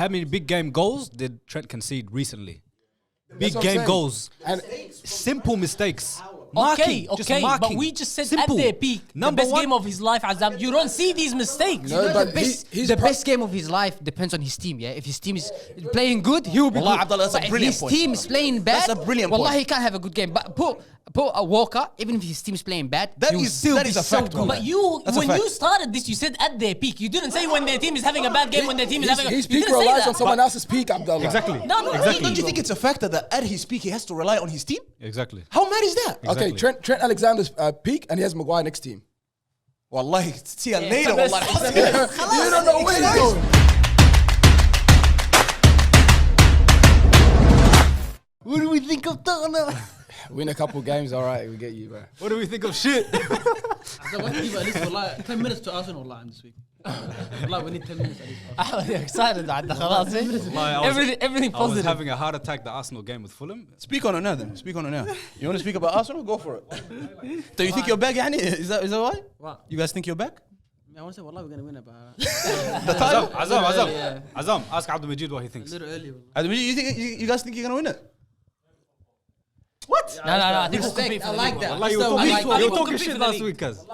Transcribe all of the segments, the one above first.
how many big game goals did Trent concede recently? Big game goals. And simple mistakes. Okay, Marking, but we just said simple. at their peak, the best game of his life, Azam. You don't see these mistakes. No, but the best game of his life depends on his team, yeah? If his team is playing good, he will be Wallah, good. Abdullah, that's a But brilliant if point. his team is playing bad, That's a brilliant Wallah, point. he can't have a good game. But put a Walker, even if his team is playing bad, That he will is- still that be is a so fact, good. Wallah. But you, That's a when fact. you started this, you said at their peak. You didn't say when their team is having a bad game, when their team is having a... His You peak didn't say relies that. on someone else's peak, Abdullah. Exactly. No, Exactly. Don't you think it's a factor that at his peak he has to rely on his team? Exactly. How mad is that? Okay, Exactly. Trent Alexander's peak, and he has Maguire next team. Wallahi, see you later. but Wallahi. You don't know where he's going. What do we think of Tottenham? Win a couple games, all right, we get you, bro. What do we think of shit? I want to give at least for like 10 minutes to Arsenal line this week. Like we need 10 minutes at least. I'm excited. خلاص, everything I was positive. having a heart attack the Arsenal game with Fulham. Speak on it now then. Speak on it now. You want to speak about Arsenal? Go for it. Do you think you're back, Yani? Is that why? What? You guys think you're back? I want to say, Wallah, we're going to win it, but The title? Azam, ask Abdul Majid what he a thinks. little early. You guys think you're going to win it? No, I think we'll compete for the league. Wallahi, you were I talking, think you were we'll talking compete shit for the last league. week, cuz.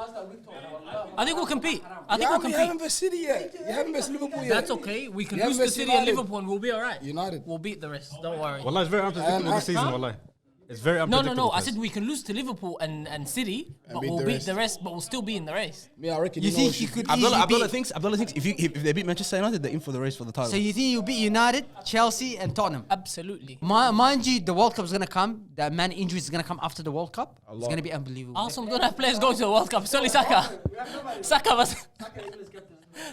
I think we'll compete. I think You we'll haven't compete. versus City yet. You haven't versus Liverpool yet. That's okay. We can You lose haven't to City versus and United. Liverpool and we'll be alright. United. We'll beat the rest. Don't worry. Wallahi, it's very unpredictable this season, wallahi. It's very No. unpredictable. I said we can lose to Liverpool and City, but beat we'll the beat rest. the rest, but we'll still be in the race. Me, I reckon You know think what you she- could Abdullah easily thinks if they beat Manchester United, they're in for the race for the title. So you think you'll beat United, Chelsea, and Tottenham? Absolutely. Mind you, the World Cup is gonna come. The man injuries is gonna come after the World Cup. It's gonna be unbelievable. Arsenal don't have players going to the World Cup. It's only Saka. Saka was...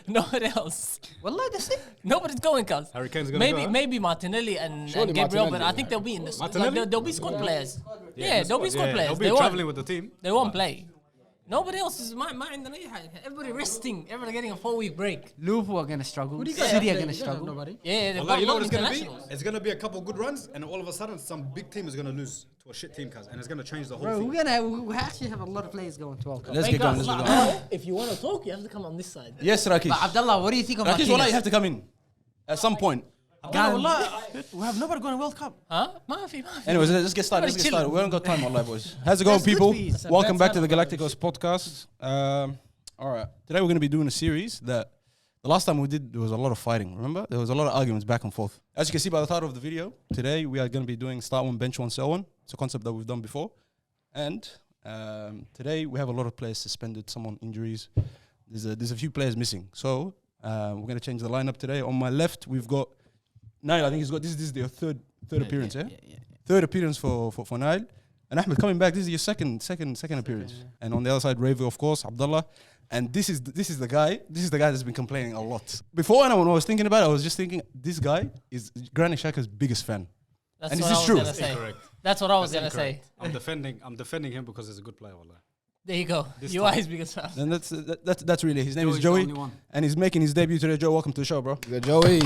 Nobody else. Wallah, that's it. Nobody's going, cuz. Harry Kane's gonna go, huh? Maybe Martinelli and Surely Gabriel, but Martinelli, I think they'll be in the Martinelli? like, they'll be squad players. Yeah, they'll be squad They'll players. be They traveling won't. with the team. They won't play. Nobody else is mind. Everybody resting. Everybody getting a 4-week break. Liverpool are gonna struggle. Who do you guys City have are there? gonna You guys have struggle. nobody. Yeah, they've Wallahi, got you know a what lot it's of going to be? internationals. It's going to be a couple good runs, and all of a sudden, some big team is going to lose to a shit team, cuz, and it's going to change the whole Bro, thing. we actually have a lot of players going to World Cup. Let's get going. Let's get going. If you want to talk, you have to come on this side. Yes, Rakish. But Abdullah, what do you think of Rakish, Wallah, you Martinez? have to come in at some point. Wallah, we have nobody going to World Cup. Huh? Mafi. Anyways, let's get started. Everybody's chilling. We haven't got time, Wallah, boys. How's it going, That's good people? for you. It's a Welcome bad back to the time, Galacticos podcast. All right. Today we're going to be doing a series that the last time we did, there was a lot of fighting, remember? There was a lot of arguments back and forth. As you can see by the title of the video, today we are going to be doing start one, bench one, sell one. It's a concept that we've done before. And today we have a lot of players suspended, some on injuries. There's a few players missing. So we're going to change the lineup today. On my left, we've got Nail. I think he's got, this is their third appearance, yeah? Third appearance for Nail. And Ahmed coming back, this is your second appearance. And on the other side, Ravi, of course, Abdullah. And this is the guy that's been complaining a lot. Before, when I was thinking about it, I was just thinking, this guy is Granit Xhaka's biggest fan. That's And what is I this was true? gonna say. Incorrect. That's what I was That's gonna say. incorrect. I'm defending him because he's a good player, wallah. There you go. This You time. are his biggest fan. And that's really, his name is Joey's the Joey. only one. And he's making his debut today. Joe, welcome to the show, bro. The Joey.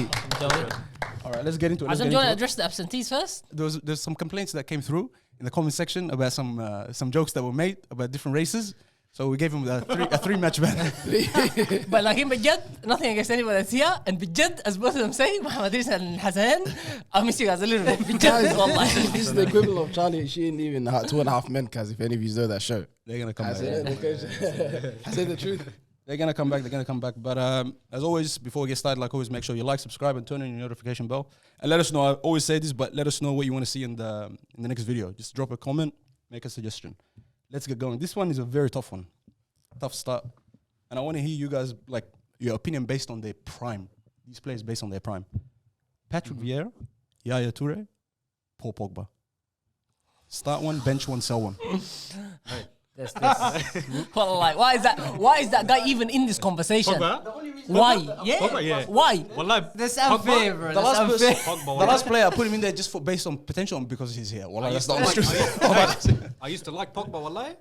All right, let's get into it. Azam, do you want to address the absentees first? There's some complaints that came through in the comment section about some jokes that were made about different races. So we gave him a three match ban. But like in Bijad, nothing against anyone that's here. And Bijad, as both of them say, Muhammad Idris and Hassan, I miss you guys a little bit. Bijad, wallahi. This is the equivalent of Charlie. She ain't even 2.5 Men, cuz if any of you know that show. They're gonna come I back. say the truth. They're gonna come back. But as always, before we get started, like always, make sure you like, subscribe, and turn on your notification bell. And let us know. I always say this, but let us know what you want to see in the next video. Just drop a comment, make a suggestion. Let's get going. This one is a very tough one. Tough start. And I want to hear you guys, like, your opinion based on their prime. These players based on their prime. Patrick Vieira, Yaya Toure, Paul Pogba. Start one, bench one, sell one. This. Well, like, why is that guy even in this conversation? Pogba? Why? Yeah. Pogba, yeah. Why? Wallah, That's unfair, bro. The That's last, unfair. person, Pogba, the wallah. last player, I put him in there just based on potential and because he's here. Wallah, that's the honest truth. I used to like Pogba, wallah,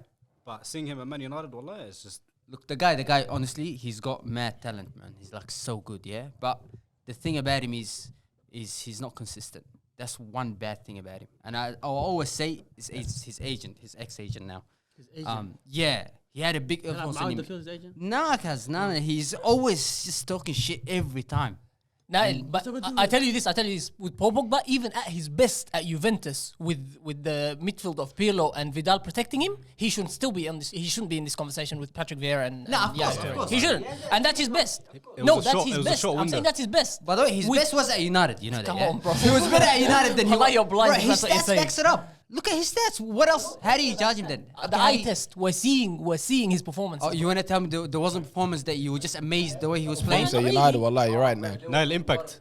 but seeing him at Man United, wallah, it's just... Look, the guy, honestly, he's got mad talent, man. He's like so good, yeah. But the thing about him is he's not consistent. That's one bad thing about him. And I'll always say his ex-agent now. His agent. Yeah, he had a big Like influence Mount on the him. Field's agent. Nah, he's always just talking shit every time. Nail, but I tell you this, with Paul Pogba, even at his best at Juventus, with the midfield of Pirlo and Vidal protecting him, he shouldn't still be on this. He shouldn't be in this conversation with Patrick Vieira and of course. He shouldn't, and that's his best. was a That's short- his it was a best. short I'm window. saying that's his best. By the way, his With- best was at United. You know that. Come yeah? on, bro. He was better at United than he Wallah, was. you're blind if His that's what you're stats saying. backs it up. Look at his stats. What else? How do you judge him then? The eye test, we're seeing his performance. Oh, you want to tell me there wasn't performance that you were just amazed the way he was playing? So United, wallah, you're right now. Nail, impact,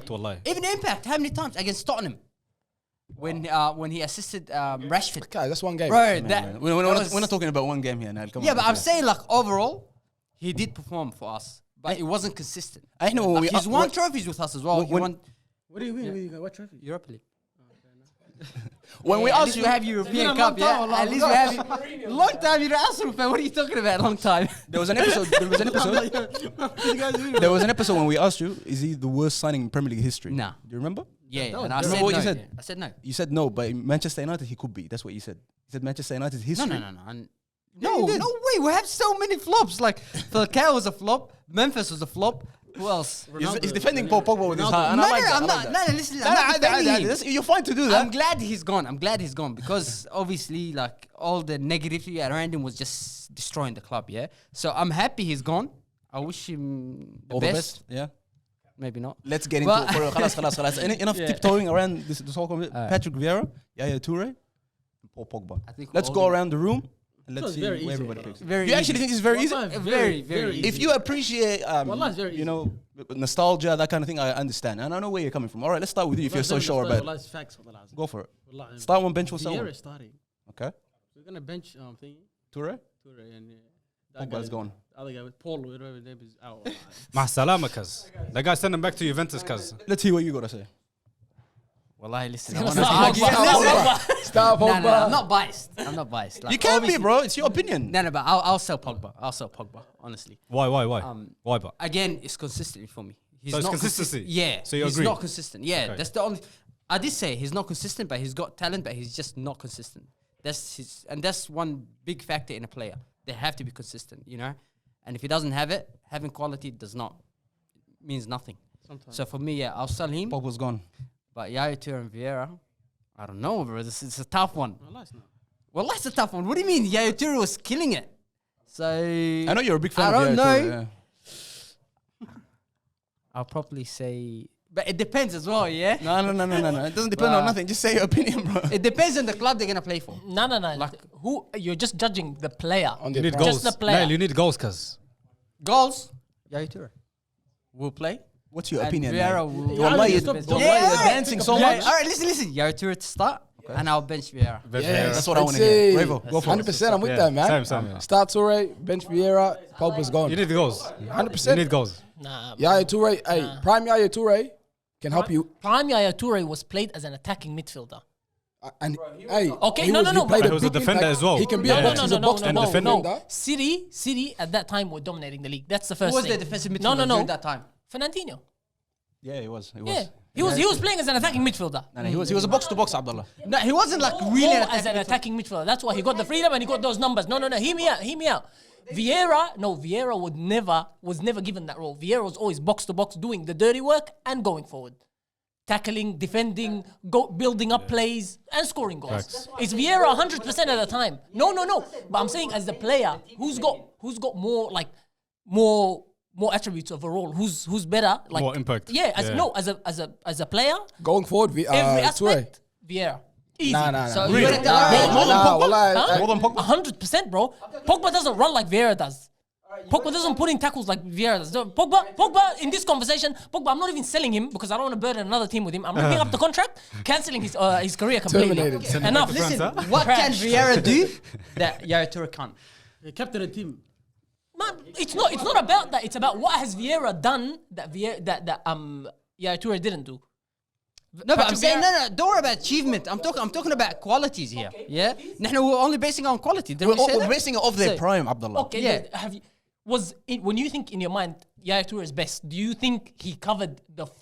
wallahi. Even Impact, how many times against Tottenham? When he assisted Rashford. Guys, that's one game. Bro, that We're was- not talking about one game here, Nile. Come yeah, on. but I'm saying like overall, he did perform for us, but it wasn't consistent. I know when Like, he's won trophies with us as well. He won What do you mean? What trophy? Europa League. when we At asked least you, we have European Cup, yeah. At least we have long time. You're an Arsenal fan. What are you talking about? Long time. there was an episode. There was an episode when we asked you, is he the worst signing in Premier League history? Nah. Do you remember? Yeah, No, and I remember said what no. you said? yeah. I said no. You said no, but in Manchester United he could be. That's what you said. You said Manchester United history. No. No way. We have so many flops. Like Falcao was a flop. Memphis was a flop. Who else? He's defending Paul Pogba with his heart. And No, I like that. I'm I like not. that. No, listen. I'm not defending him. You're fine to do that. I'm glad he's gone because obviously like all the negativity around him was just destroying the club, yeah. So I'm happy he's gone. I wish him the All best. the best. Yeah. Maybe not. Let's get into But- it. Khalas. Enough tiptoeing around this whole Patrick Vieira, Yaya Toure, and Paul Pogba. I think Let's all go the- around the room and let's It's see very who easy. everybody picks. Very You actually easy. think it's very easy? Wallah, Very easy. If you appreciate, Wallah, it's very you know, nostalgia, that kind of thing, I understand. And I know where you're coming from. All right, let's start with you if you're so sure about it. It's facts. Wallah, Go for it. Wallah, Start one bench for Vieira someone. is starting. Okay. We're gonna bench thingy. Toure? Toure and Pogba's gone. Other guy with Paul, whatever his name is out. Mah salama, cuz. The guy send him back to Juventus, cuz. Let's hear what you got to say. Wallahi, listen. Stop argue. Pogba. Stop, No, Pogba. I'm not biased. I'm not biased. Like, You can't be, obviously- bro. It's your opinion. No, but I'll sell Pogba. Honestly. Why? Um, Why, but? Again, it's consistent for me. He's So it's not consistency? Yeah. So you he's agree? not consistent. Yeah, Okay. that's the only. I did say he's not consistent, but he's got talent, but he's just not consistent. That's one big factor in a player. They have to be consistent, you know. And if he doesn't have it, having quality means nothing. Sometimes. So for me, yeah, I'll sell him. Pogba's gone. But Yaya Toure and Vieira, I don't know, bro. It's a tough one. Wallah, it's not. Well, that's a tough one. What do you mean? Yaya Toure was killing it. So I know you're a big fan I of don't Yaya know. Toure, yeah. I'll probably say, but it depends as well, yeah. No. It doesn't depend on nothing. Just say your opinion, bro. It depends on the club they're gonna play for. No. Who you're just judging the player. On You the need price. goals. the player. Nail, you need goals, cuz. Goals, Yaya Toure will play. What's your And opinion? Vieira man? will. Wallah, Yeah, you're stop- stop. you're dancing so much. All right, listen. Yaya Toure to start, and I'll bench Vieira. Yes, That's what I let's want to hear. see. Revo, go for it. 100%, I'm with Yeah, that, man. same, yeah. Start Toure, bench Vieira, Pogba's gone. You need the goals. 100%. You need goals. Nah, Yaya Toure, hey, prime Yaya Toure can help you. Prime Yaya Toure was played as an attacking midfielder. And hey, Okay, he no, was- no, he no, played but- He was a big defender impact. as well. He can be Yeah. a box. He's a box and to box defender. defender. City at that time were dominating the league. That's the first Who was thing. the defensive midfielder No. during that time? Fernandinho. Yeah, he was. Yeah. He was playing as an attacking midfielder. No, he was a box to box, Abdullah. No, he wasn't like really Really an as an attacking midfielder. That's why he got the freedom and he got those numbers. No. Hear me out. Vieira was never given that role. Vieira was always box to box, doing the dirty work and going forward. Tackling, defending, building up plays, and scoring goals. Facts. It's Vieira 100% of the time. No. But I'm saying as a player, who's got more attributes of a role? Who's better? Like More impact. Yeah. As a player, Going forward, every Toure. aspect, Vieira. Easy. Nah. So Really? you wanna tell Nah, wallah, Huh? hey, More than Pogba? 100%, bro. Pogba doesn't run like Vieira does. Pogba doesn't put in tackles like Vieira does. Pogba, in this conversation, I'm not even selling him because I don't want to burden another team with him. I'm ripping up the contract, canceling his career completely. Terminated. Send him Enough. back to France, Listen, huh? What can Trash. Vieira do that Yaya Toure can't? Captain of the team. man, it's not about that. It's about what has Vieira done that Yaya Toure didn't do. No, but I'm Patrick saying Vieira- don't worry about achievement. I'm talking about qualities here. Yeah, we're only basing it on quality. Didn't we say We're that? basing it off their So- prime, Abdullah. Okay, Yeah. when you think in your mind Yaya Toure's best, do you think he covered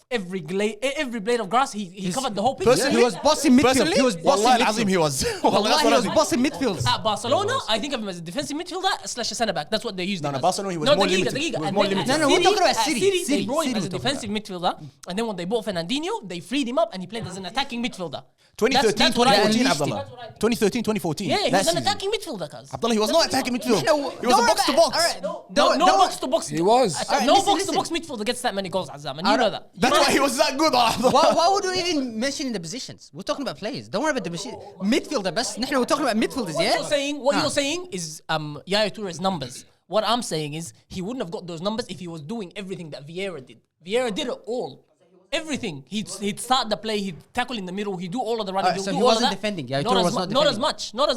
every blade of grass? He covered the whole pitch. He was bossing midfield. He was bossing Wallahi midfield. Azim, he was. Wallahi, he was bossing midfield. At Barcelona, I think of him as a defensive midfielder / a centre back. That's what they used him as. Barcelona, he was more limited. He was more limited. At No, we're talking about at City. They brought him City as a we're talking defensive midfielder, and then when they bought Fernandinho, they freed him up and he played as an attacking midfielder. 2013, That's what I 2014, unleashed him. Abdullah. 2013, 2014. Yeah, he That was an season. attacking midfielder, cuz. Abdullah, he was not attacking midfield. No, He was a don't box to worry about- box. alright, No don't- box to box. He was. No listen, box to box midfielder gets that many goals, Azam, and you know that. That's why he was that good. why would we even mention the positions? We're talking about players. Don't worry about the position. Midfielder, بس نحن we're talking about midfielders, yeah? What you're saying is Yaya Toure's numbers. What I'm saying is he wouldn't have got those numbers if he was doing everything that Vieira did. Vieira did it all. Everything. He'd start the play, he'd tackle in the middle, he'd do all of the running. Alright, he'd so do he all of wasn't that. defending. Yaya Not Toure as was mu- not Not as defending.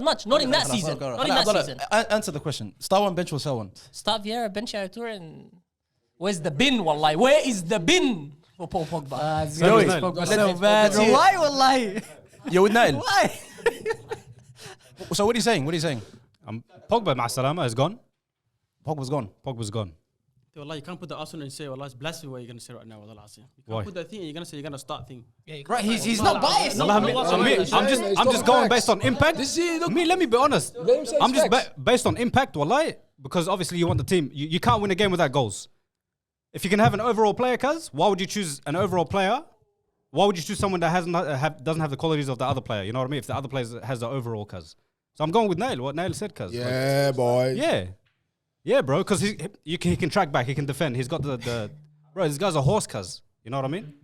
much. Not in that season. Not in that season. Answer the question. Start one, bench one, sell one. Start Vieira, bench Yaya Toure, and where's the bin, wallahi? Where is the bin for Paul Pogba? Joey, So bad. hear it. Why, wallahi? You're with Nail. Why? So what are you saying? What are you saying? Pogba, مع السلامة, is gone. Pogba's gone. Pogba's gone. Wallah, you can't put the Arsenal and say, wallah, it's blasphemy what you're going to say right now. Wallah, you Why? can't put that thing and you're going to say you're going to start thing. Right, he's not biased. I'm just going based on impact. Let me be honest. him say I'm just facts. based on impact, wallahi, because obviously you want the team. You can't win a game without goals. If you can have an overall player, cuz, why would you choose an overall player? Why would you choose someone that doesn't have the qualities of the other player? You know what I mean? If the other player has the overall, cuz. So I'm going with Nail. What Nail said, cuz. Yeah, boy. Yeah, bro. Because he can track back. He can defend. He's got the bro. This guy's a horse, cuz. You know what I mean?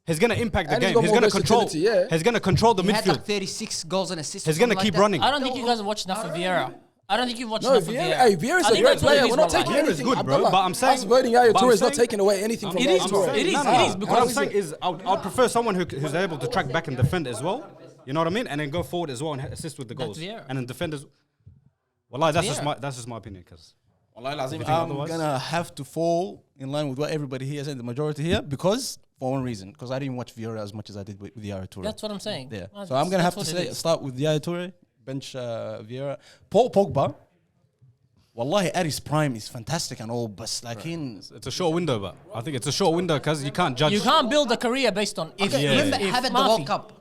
He's gonna impact the And he's game. got He's more gonna control. versatility, yeah. He's gonna control the He had midfield. like 36 goals and assists. He's gonna keep running. I don't think you guys have watched enough of Vieira. I don't think you've watched No, enough of Vieira, Vieira. hey, Vieira's I a think great that's what it player. is, We're not wallahi. taking Vieira's anything. good, bro, Abdullah, but I'm saying- us voting Yaya but I'm Toure is not saying- taking away anything from It Yaya is, Toure. it is, No, it is, What because I'm saying is, I'd prefer someone who's able to track back and defend as well. You know what I mean? And then go forward as well and assist with the That's goals. Vieira. And then defend as. Wallahi, that's Vieira. just my opinion, cuz. I'm otherwise? gonna have to fall in line with what everybody here said, the majority here, because for one reason, because I didn't watch Vieira as much as I did with Yaya Toure. that's what I'm saying. Yeah. Well, So I'm gonna have that's to what it say is. start with Yaya Toure, bench Vieira, Paul Pogba. Wallahi, at his prime is fantastic and all, but like in It's a short window, but I think it's a short window because you can't judge. You can't build a career based on if. Yeah. Remember if having the Murphy- World Cup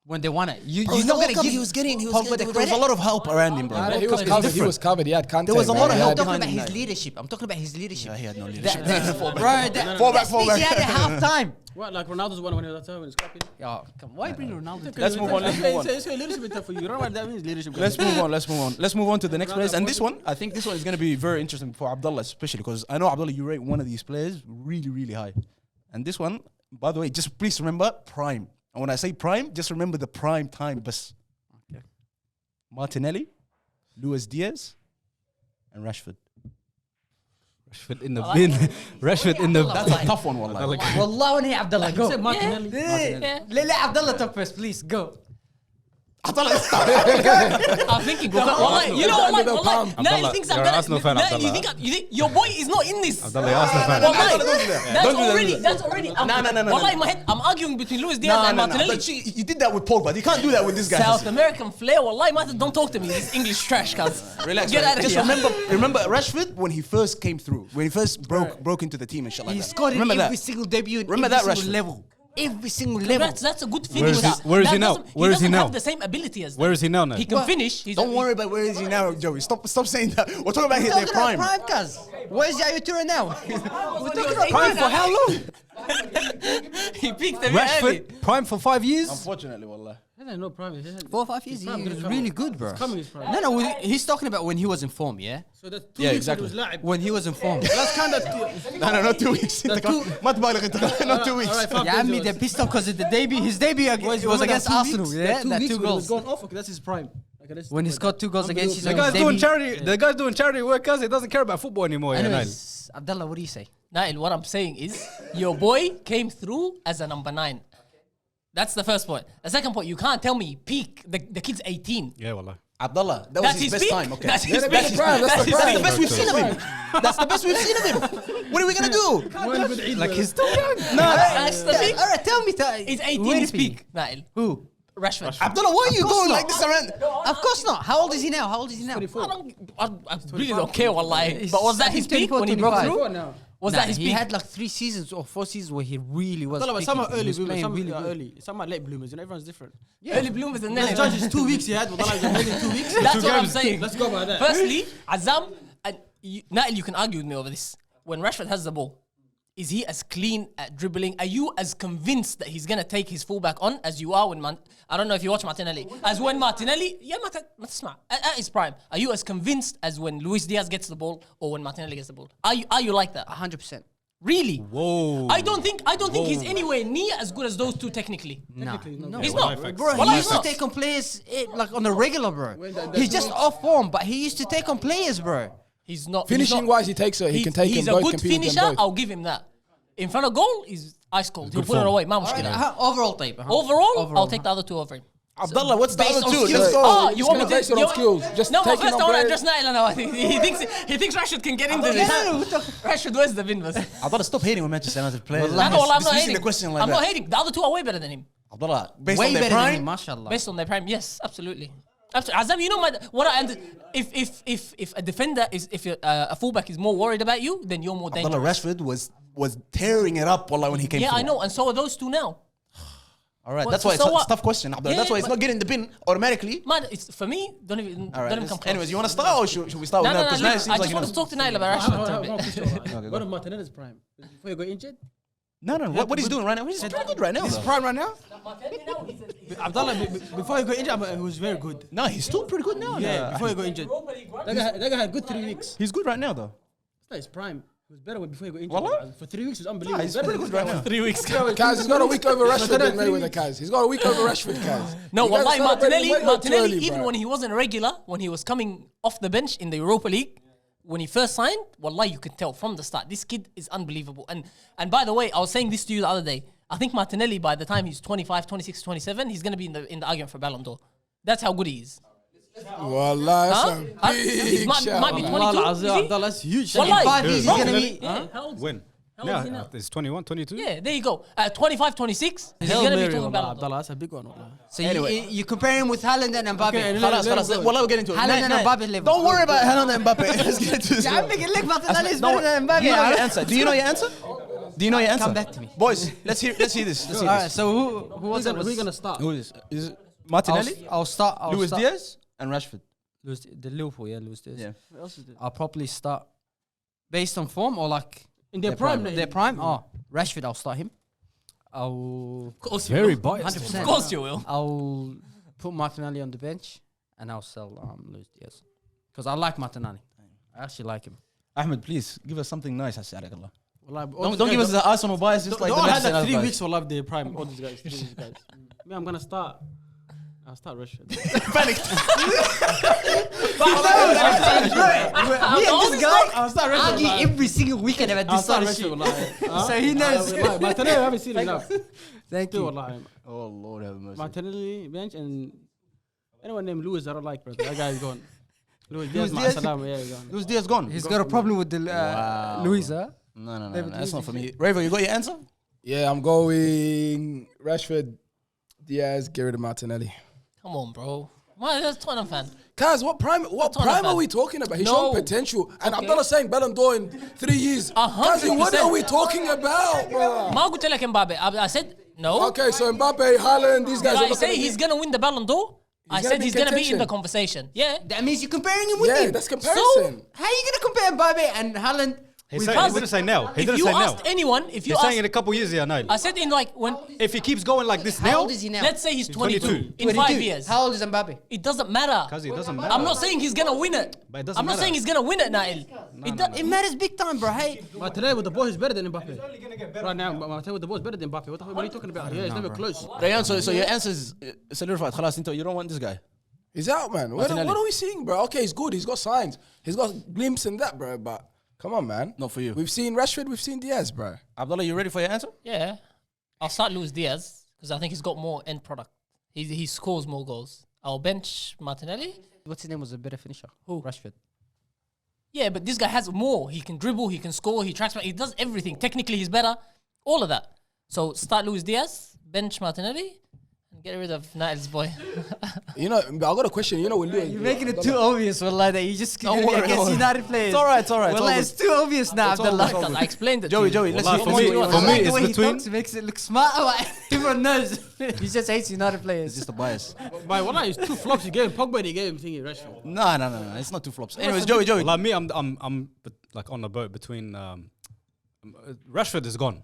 when they won it. You're the not World gonna Cup, give he was getting Pogba the there was credit. a lot of help around him, bro. He was covered. He was covered. He had Kante. There was a lot of man. help I'm talking behind about him. his leadership. I'm talking about his leadership. Yeah, he had no leadership. Bro, that Fall back. speech he had at half time. What, like Ronaldo's one when he was at home and scrapping? Yo, come, why bring Ronaldo? Let's move on. It's leadership is tough for you. You don't know what that means, leadership. Let's move on to the next players. And this one, I think this one is going to be very interesting for Abdullah, especially because I know Abdullah, you rate one of these players really, really high. And this one, by the way, just please remember prime. And when I say prime, just remember the prime time. Bas. Okay. Martinelli, Luis Diaz, and Rashford. Rashford in the bin. Rashford in the. That's a tough one, wallah. Wallah, when he Abdullah, go. Say Martinelli. Let Abdullah talk first, please. Go. I'm thinking, wallahi, you know what? Wallahi, now he thinks I'm you're an Arsenal fan, now Abdullah. you think your boy is not in this. Abdullah, Arsenal fan. Wallahi, that's already. No. Wallahi, in my head, I'm arguing between Luis Diaz and Martinelli. But see, you did that with Pogba. You can't do that with this guy. South American flair, wallahi, man, don't talk to me. This English trash, cuz. Relax. Get man. out of Just here. remember Rashford when he first came through, when he first broke into the team and shit like He that. scored in Remember every that. single debut, in Remember every that, single Rashford? level. Every single level. That's a good Where is finisher. he- where is he That now? doesn't- Where is he doesn't now? have the same ability as them. Where is he now? He can finish. Don't worry about where is he now, Joey. Stop saying that. We're talking about his their Talking about prime. prime, cuz. Where's Yaya Toure now? We're talking about Prime for how long? He peaked a bit early. Rashford prime for 5 years. Unfortunately, wallah. He had no prime. 4 or 5 years. prime He didn't was come really out. good, bro. coming his prime. No, he's talking about when he was in form, yeah? So that's 2 Yeah, weeks exactly. when he was لاعب. When he was in form. That's kind of... No, not 2 weeks. That's two- ما تبالغ انت. Not 2 weeks. Alright, Yeah, I mean, they're pissed off because his debut Boys, was remember against that 2 Arsenal, weeks? yeah? That 2 That weeks 2 when he was goals. gone off, okay, that's his prime. Okay, that's When he scored 2 goals against his The own guy's doing debut. charity. The guy's doing charity work, cuz he doesn't care about football anymore. Yeah, Nail. Anyways, Abdullah, what do you say? Nail, what I'm saying is, your boy came through as a number 9. That's the first point. The second point, you can't tell me peak. The kid's 18. Yeah, wallah. Abdullah, that was That's his his best peak. time. Okay. That's his That's peak. prime. That's That's the his prime. peak. That's the best we've seen of him. That's the best we've seen of him. What are we gonna do? Like he's still young. That's the peak. Alright, tell me. He's 18 Where his is he? peak, Nail. Who? Rashford. Abdullah, why are you going like this around? Of course not. How old is he now? How old is he now? I really don't care, wallahi. But was that his peak when he broke 25. through? now. Was Nah, that his he peak? had like 3 seasons or 4 seasons where he really was. Some peaking. are He early was bloomers, playing some really are good. early, some are late bloomers, and everyone's different. Early bloomers and The then judge is 2 weeks he had, but he's amazing 2 weeks. That's what I'm saying. Let's go by that. Firstly, Azam, and Nail, you can argue with me over this. When Rashford has the ball, is he as clean at dribbling? Are you as convinced that he's going to take his fullback on as you are when I don't know if you watch Martinelli. As when Martinelli, at his prime. Are you as convinced as when Luis Diaz gets the ball or when Martinelli gets the ball? Are you like that? 100%. Really? Whoa. I don't think he's anywhere near as good as those two technically. No. He's not. Bro, Well, he he's used to not. take on players like on the regular, bro. He's just off form, but he used to take on players, bro. He's not. Finishing wise, he takes it. He can take He's them a both. good compete with them finisher. both. I'll give him that. In front of goal, he's ice cold. He'll put it away. Ma mushkila. Overall type. Overall, I'll take the other two over him. Abdullah, what's the Based other on two? skills. Let's go. Oh, Just you want me gonna to base it on skills. Just no, but taking first on I want to players. address Nail now. He thinks Rashford can get into this. Rashford, where's the bin? Abdullah, stop hating when Manchester United players. I'm not Dismissing hating. the question like I'm that. not hating. The other two are way better than him. Abdullah, based Way on their better than him, prime, mashallah. Based on their prime, yes, absolutely. Azam, you know if a defender if a fullback is more worried about you, then you're more Abdullah dangerous. Rashford was tearing it up wallah, when he came Yeah, through. I know, and so are those two now. All right, Well, that's so why it's a what? tough question, Abdullah. Yeah, That's why it's but- not getting the bin automatically. Man, it's for me. Don't even All right, come close. anyways, you want to start or should we start No, with no, that? no. Because now it Look, seems I like just want to talk to Nail about Rashford. One of Martinelli's prime. Before he got injured, No, what he's doing right now, he's pretty good right now. He's though. prime right now. Abdullah, before he got injured, he was very good. No, he's still pretty good now. Yeah, before he got injured. That guy had good 3 weeks. He's good right now though. It's not his prime. He was better before he got injured. Wallah? For 3 weeks, he was Nah, unbelievable. he's pretty good right now. 3 weeks. Kaz, he's got a week over Rashford than Mayweather, Kaz. He's got a week over Rashford, Kaz. No, You guys wallahi, are celebrating way Martinelli, too early, even bro. when he wasn't a regular, when he was coming off the bench in the Europa League, when he first signed, wallahi, you could tell from the start, this kid is unbelievable. And by the way, I was saying this to you the other day. I think Martinelli, by the time he's 25, 26, 27, he's going to be in the argument for Ballon d'Or. That's how good he is. Wallah, that's Huh? a Huh? big Might shout. be 22. Wallah, is he? Abdullah, that's huge. Wallahi. In 5 years, he's Bro, gonna be. yeah, how old is he? When? How old is he now? It's 21, 22. Yeah, there you go. At 25, 26, he's Hail going to be Mary, talking wallah, Ballon d'Or. Abdullah, that's a big one. Wallah. So you compare him with Haaland and Mbappe. Okay, Khalas, khalas. Wallah, we'll get into it. Haaland and Mbappe level. Don't worry about Haaland and Mbappe. Let's get into this. Yeah, I'm making look Martinelli is Don't better than worry. Mbappe. Do you know your answer? Do you know your answer? Do you know your answer? Come back to me. Boys, let's hear this. Let's hear Alright, this. so who was it? Who are you gonna start? Who is this? Is it Martinelli, I'll start. Luis Diaz, and Rashford? The Liverpool, yeah, Luis Diaz. Yeah. What else is there? I'll probably start based on form or like In their prime. their prime. Oh, Rashford, I'll start him. I'll Of course you Very will. biased. 100%. Of course you will. I'll put Martinelli on the bench and I'll sell Luis Diaz because I like Martinelli. I actually like him. Ahmed, please give us something nice. Assalamualaikum. Wallah, all Don't these give us guys- the Arsenal bias. Just They like all the had Manchester like 3 United weeks for love their prime. All these guys. Me, I'm gonna start. I'll start Rashford. I'll start Rashford. Argue wallah. every single weekend about I'll this start sort of shit. Rashford. Wallah. So he knows. Martinelli, I haven't seen him enough. Thank you. Wallah. Oh Lord have mercy. Martinelli bench and anyone named Lewis I don't like, bro. That guy is gone. Lewis Luis Diaz, Diaz? Ma'asalam, yeah, he's gone. Luis Diaz gone. He's got a problem with the Wow. Luisa. No, David that's Luiz not for me. Raver, you got your answer? Yeah, I'm going Rashford, Diaz, get rid of Martinelli. Come on, bro. Why? That's Tottenham fan. Kaz, what prime are we talking about? He's No. shown potential. And Abdullah saying Ballon d'Or in 3 years. 100%. Kazi, what are we talking about, bro? Ma قلت لك Mbappe. I said no. Okay, so Mbappe, Haaland, these guys are I not say gonna he's gonna win the Ballon d'Or. I gonna said be he's gonna be in the contention. conversation. Yeah. That means you're comparing him with Yeah, him. that's comparison. How are you gonna compare Mbappe and Haaland? He with didn't say now. He If didn't you say now. asked anyone, if you He's saying asked, in a couple years, yeah, Nile. I said in like when, If he keeps going like this How now, old is he now? let's say he's 22 22. in 5 years. How old is Mbappe? It doesn't matter. Kazi, it doesn't matter. I'm not saying he's gonna win it. But it doesn't I'm not matter. saying he's gonna win it, Nail. It matters big time, bro. Hey, Martinelli with the ball is better than Mbappe. Right now, Martinelli with the ball is better than Mbappe. What are you talking about? Yeah, it's never close. Rayan, so your answer is solidified. Khalas, you don't want this guy. He's out, man. What Martinelli. are we seeing, bro? Okay, he's good. He's got signs. He's got glimpses and that, bro. But come on, man. Not for you. We've seen Rashford. We've seen Diaz, bro. Abdullah, you ready for your answer? Yeah. I'll start Luis Diaz because I think he's got more end product. He scores more goals. I'll bench Martinelli. what's his name was a better finisher? Who? Rashford. Yeah, but this guy has more. He can dribble, he can score, he tracks back, he does everything. Technically, he's better. All of that. So start Luis Diaz, bench Martinelli, and Get rid of Niles, boy. You know, I got a question. You know, when You're making it too obvious, Wallah, that you just Don't worry, against don't worry. United players. It's all right, it's all right. Wallah, it's too obvious now, It's all Abdullah. good, it's all I explained it. Joey, to you. Joey, let's Wallah, hear for from me- you. for I me, like the it's way he between- talks, makes it look smart. Everyone knows. He just hates United It's players. just a bias. But what is 2 flops he gave? Pogba he gave thingy Rashford. No. It's not 2 flops. Anyways, Joey. Like me, I'm like on the boat between. Rashford is gone.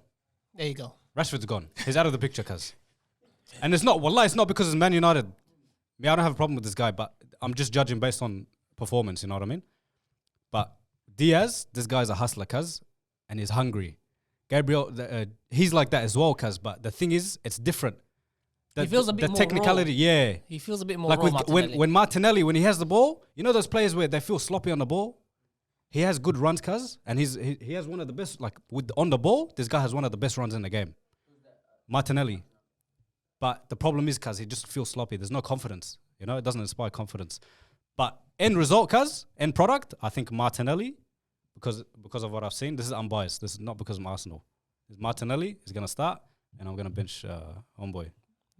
There you go. Rashford's gone. He's out of the picture, cuz. And it's not. Wallah, it's not because it's Man United. Me, I don't have a problem with this guy, but I'm just judging based on performance. You know what I mean? But Diaz, this guy's a hustler, cuz, and he's hungry. Gabriel, he's like that as well, cuz. But the thing is, it's different. He feels a bit the more technicality, yeah. He feels a bit more Like raw, with, Martinelli. when Martinelli, when he has the ball, you know those players where they feel sloppy on the ball. He has good runs, cuz, and he has one of the best. Like with on the ball, this guy has one of the best runs in the game. Martinelli. But the problem is, cuz, he just feels sloppy. There's no confidence. You know, it doesn't inspire confidence. But end result, cuz, end product, I think Martinelli, because of what I've seen, this is unbiased. This is not because I'm Arsenal. Martinelli is gonna start, and I'm gonna bench homeboy.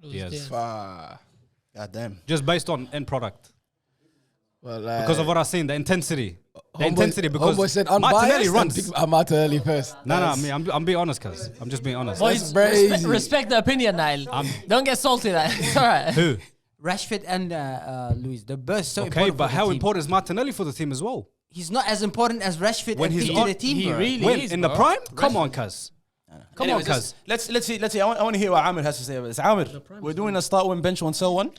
Diaz. God damn. Just based on end product. Well, Because of what I've seen, the intensity. Because Homeboy said Martinelli unbiased runs. and pick Martinelli first. No, I mean, I'm being honest, cuz. I'm just being honest. Boys, crazy. respect the opinion, Nile. Don't get salty. It's all right. Who? Rashford and Luis, they're both so Okay, important. but for the how team. important is Martinelli for the team as well? He's not as important as Rashford When and he's to on- the team, he bro. really When is, in the bro. prime? Come on, cuz. Come on, Anyways, cuz. let's see. I want to hear what Amir has to say about this. Amir, we're doing a start one, bench one, sell one.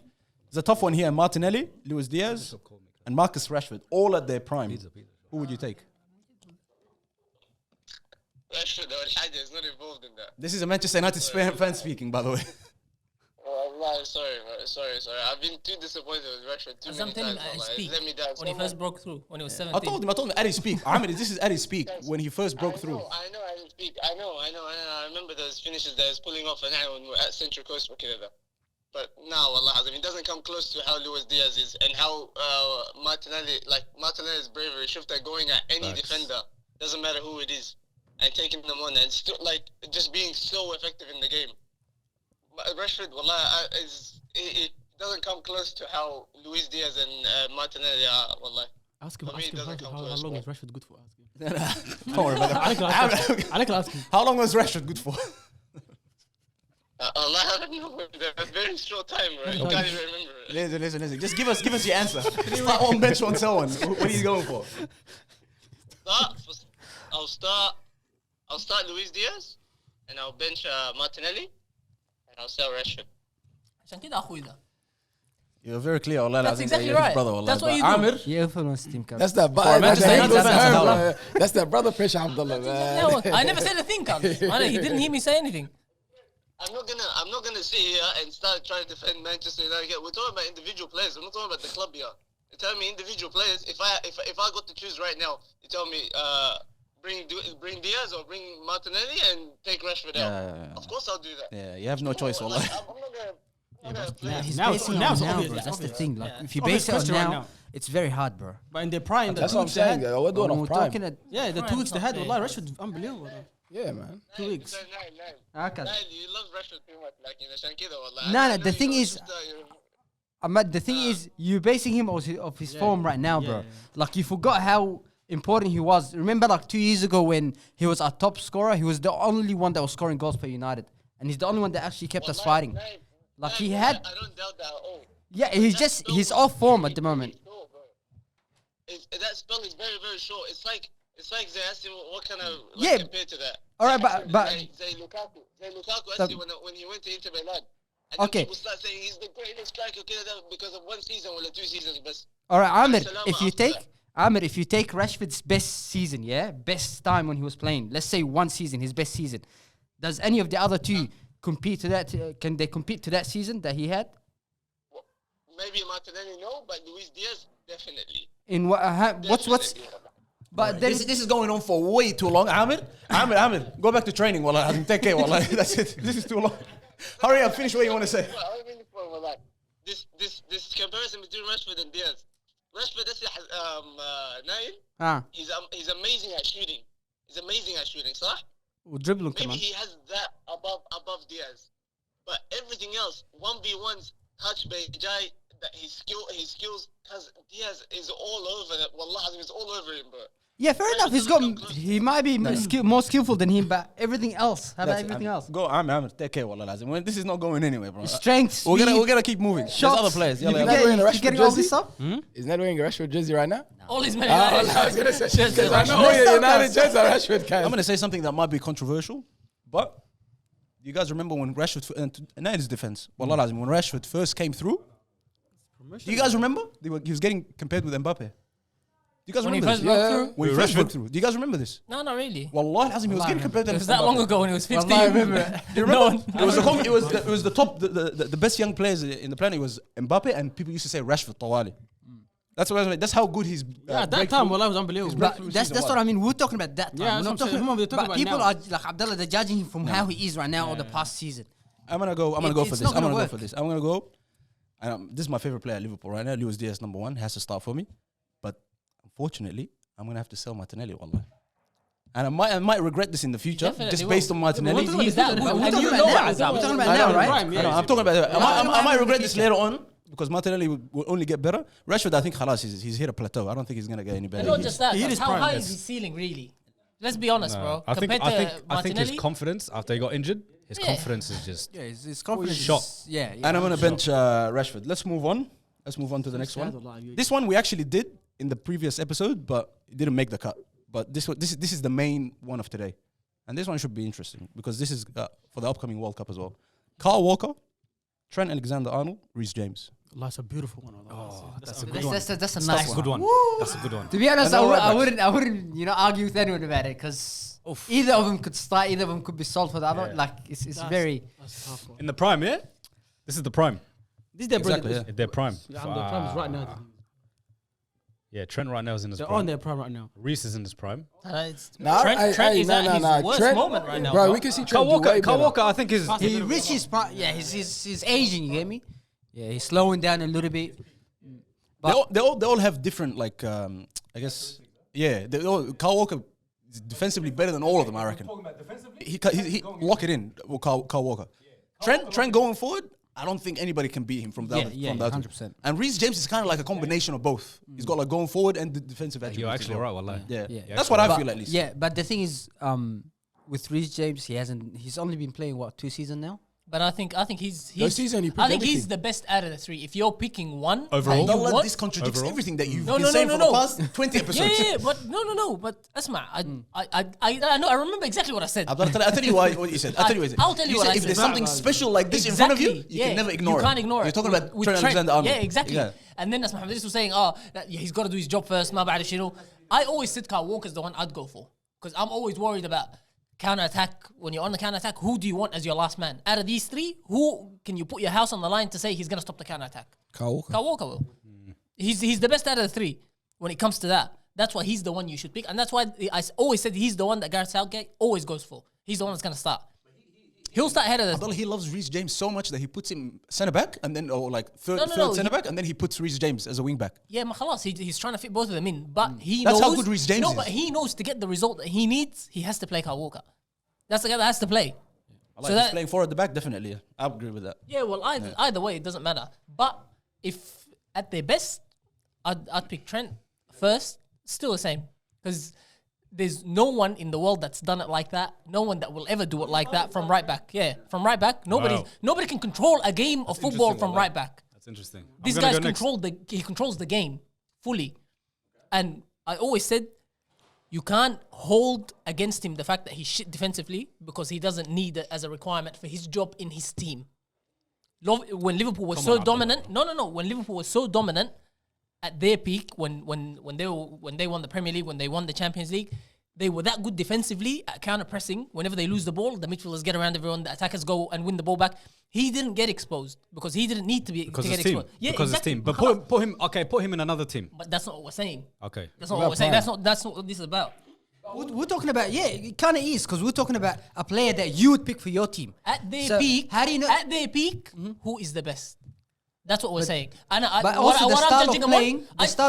There's a tough one here. Martinelli, Luis Diaz, and Marcus Rashford, all at their prime. Who would you take? Rashford or Haja is not involved in that. This is a Manchester United fan speaking, by the way. Allah, sorry, bro. Sorry. I've been too disappointed with Rashford too As many I'm telling times. him, wallah. speak Let me down. when he first broke through, when he was 17. I told him, Eddie speak. Amir, this is Eddie speak when he first broke through. I know, I didn't speak. I know. I remember those finishes that I was pulling off and when we were at Central Coast for Canada. But now, Allah, I mean, it doesn't come close to how Luis Diaz is and how Martinelli's bravery, Shifter going at any defender, doesn't matter who it is, and taking them on and still just being so effective in the game. Rashford, wallah, it doesn't come close to how Luis Diaz and Martinelli are, wallah. Ask him For me, it doesn't come how close, long bro. is Rashford good for? Ask him. Don't worry about that. I like to ask him. How long was Rashford good for? Allah, I don't know, a very short time, right? I can't even remember it. Listen. Just give us your answer. Start one, bench one, sell one. What are you going for? I'll start Luis Diaz, and I'll bench Martinelli, and I'll sell Rashford. عشان كده أخوي ده. You're very clear, Allah. That's exactly right. That's what you do. Amir, Yeah, influence team captain. That's that Manchester United fans, That's that brother pressure, Abdullah, man. I never said a thing, cuz. He didn't hear me say anything. I'm not gonna sit here and start trying to defend Manchester United. We're talking about individual players. We're not talking about the club here. You tell me individual players. If I got to choose right now, you tell me bring Diaz or bring Martinelli and take Rashford out. Of course I'll do that. yeah, you have no choice, Allah. I'm not gonna. He's Now- basing now it it's on now, obvious, bro. it's That's the obvious. thing. Like, Yeah. if you Obvious base it on question right now, now. it's very hard, bro. But in their prime, the That's 2 what I'm weeks they had. saying. We're doing When off we're prime. talking at Yeah, the 2 weeks they had, Allah, Rashford, unbelievable. Yeah, man. 2 weeks. Okay. You love Rashford too much, like in عشان كده والله. No, I no, know the you thing know is- just, you're- Ahmad, the thing is, you're basing him of his form right now, bro. yeah. Like, you forgot how important he was. Remember, like, 2 years ago when he was our top scorer, he was the only one that was scoring goals for United. And he's the only one that actually kept us fighting. Like, he had... I don't doubt that at all. Yeah, he's off form at the moment. That spell is very, very short. It's like they asked him what kind of Yeah. compared to that. All right, but Zay Lukaku The- actually when he went to Inter Milan. And Okay. then people start saying he's the greatest striker because of 1 season or 2 seasons. But all right, Amir, Salam if you after take Rashford's best season, yeah, best time when he was playing, let's say 1 season, his best season, does any of the other two compete to that? Can they compete to that season that he had? maybe Martinelli no, but Luis Diaz definitely. In what? What's? Definitely. But then This is going on for way too long. Amir, go back to training, wallah. Take care, wallah. That's it. This is too long. Hurry up, finish what you want to say. I really feel like this comparison between Rashford and Diaz. Rashford, that's Nail. He's amazing at shooting. صح? ودرibble Maybe كمان. he has that above Diaz. But everything else, 1v1s, touch by Jai, that his skills, Diaz is all over that. Wallah, he's all over him, bro. Yeah, fair enough. He might be more skillful than him, but everything else. How about everything else? Go, I'm take care, wallah lazim. This is not going anywhere, bro. Strength, speed, We're gonna keep moving. There's shots. other players. You Yalla, think yalla. they're wearing a Hmm? Rashford getting all jersey? this up? Isn't that wearing a Rashford jersey right now? All his men. I was gonna say because I know you're United jersey Rashford guys. I'm gonna say something that might be controversial, but you guys remember when Rashford and in his defense, wallah lazim, when Rashford first came through? Do you guys remember? He was getting compared with Mbappe. Do you guys When he remember first this? broke through? When he first broke through. Do you guys remember this? No, not really. Wallah lazim, he was getting compared to It was that long Mbappe. ago when he was 15. Wallahi, I remember. Do you remember? It was the top, the best young players in the planet was Mbappe, and people used to say Rashford Tawali. That's how good he's. Yeah, at that time, Wallah, was unbelievable. But that's what I mean. We're talking about that time. Yeah, We're that's not what I'm saying. We're talking but about people now. are like Abdullah. They're judging him from how he is right now or the past season. I'm gonna go for It's this. not I'm gonna gonna go work. for this. I'm gonna go. This is my favorite player at Liverpool right now. Luis Diaz, number 1, has to start for me. But unfortunately, I'm gonna have to sell Martinelli, wallah. And I might regret this in the future, Definitely just based on Martinelli. He's that good. We're And talking you about know now. that. We're talking about I now, know, right? Prime, I know, I'm talking about that. I might regret this later on because Martinelli will only get better. Rashford, I think, khalas, he's hit a plateau. I don't think he's gonna get any better. And not just that. He hit his How prime, high yes. is his ceiling, really? Let's be honest, bro. I think Compared to I think his Martinelli, confidence after he got injured, his Yeah. confidence is just Yeah, his confidence. Shot. Yeah. And I'm gonna bench Rashford. Let's move on. Let's move on to the next one. This one we actually did in the previous episode, but it didn't make the cut. But this is the main one of today, and this one should be interesting because this is for the upcoming World Cup as well. Kyle Walker, Trent Alexander-Arnold, Reece James. That's a beautiful one. that's a good one. That's a That's nice a good one. one. That's a good one. To be honest, And no right I backs. wouldn't, argue with anyone about it because either of them could start, either of them could be sold for the other. Yeah. Like it's very. That's a tough one. In the prime, yeah. This is the prime. This is their Exactly, brother. yeah. Their prime. Yeah, and their prime is right now. Yeah, Trent right now is in his They're prime. on their prime right now. Reece is in his prime. Nah, Trent is at his worst Trent, moment right now, bro. bro. We can see Kyle Trent do way Walker, better. I think is He reached his prime. Yeah, he's aging. You get me? Yeah, he's slowing down a little bit. They all have different I guess Kyle Walker is defensively better than all of them, I reckon. He lock it in, Kyle Walker. Trent going forward, I don't think anybody can beat him from that. Yeah, from that 100%. And Reece James is kind of like a combination of both. He's got like going forward and the defensive attributes. You're as actually well. right, wallah. Yeah, Yeah. that's what I But- feel at least. Yeah, but the thing is, with Reece James, he's only been playing 2 seasons now. But I think he's This season he proved I think he's everything. the best out of the 3. If you're picking one Overall? that you Don't let want- this contradicts Overall? everything that you've No, been no, saying no, for no, the no. past 20 episodes. Yeah, but no. But Asma, I know. I remember exactly what I said. I'll tell you what you said. I'll tell you what you said. I'll tell you what said I if said. there's something special like this in front of you, you can never ignore it. You can't ignore it. You're talking about With Trent Alexander-Arnold. Yeah, exactly. Yeah. And then as Mohamed Idris was saying, he's got to do his job first. Ma ba'da shinu. I always said Kyle Walker's the one I'd go for because I'm always worried about counter attack. When you're on the counter attack, who do you want as your last man? Out of these 3, who can you put your house on the line to say he's going to stop the counter attack? Kyle Walker. Kyle Walker will. He's the best out of the 3 when it comes to that. That's why he's the one you should pick. And that's why I always said he's the one that Gareth Southgate always goes for. He's the one that's going to start. He'll start ahead of the... Abdullah, he loves Reece James so much that he puts him centre back and then third No, centre back and then he puts Reece James as a wing back. Yeah, khalas, he's trying to fit both of them in. But he That's knows... how good Reece James No, is. but he knows to get the result that he needs, he has to play Kyle Walker. That's the guy that has to play. I like he's playing forward at the back, definitely. Yeah. I agree with that. Yeah, well, either way, it doesn't matter. But if at their best, I'd pick Trent first. Still the same. Because there's no one in the world that's done it like that. No one that will ever do it like that from right back. Yeah, from right back. Nobody can control a game of football from right back. That's interesting. This guy's he controls the game fully. And I always said, you can't hold against him the fact that he's shit defensively because he doesn't need it as a requirement for his job in his team. When Liverpool was so dominant, when Liverpool was so dominant at their peak, when they won the Premier League, when they won the Champions League, they were that good defensively at counter pressing. Whenever they lose the ball, the midfielders get around everyone, the attackers go and win the ball back. He didn't get exposed because he didn't need to get team. exposed. Yeah, because exactly. his team. But put him in another team. But that's not what we're saying. Okay. That's not what we're saying. That's not what this is about. We're talking about, it kind of is, because we're talking about a player that you would pick for your team. At their So, peak, how do you know? At their peak, who is the best? That's what we're saying. And But what also I'm the judging style them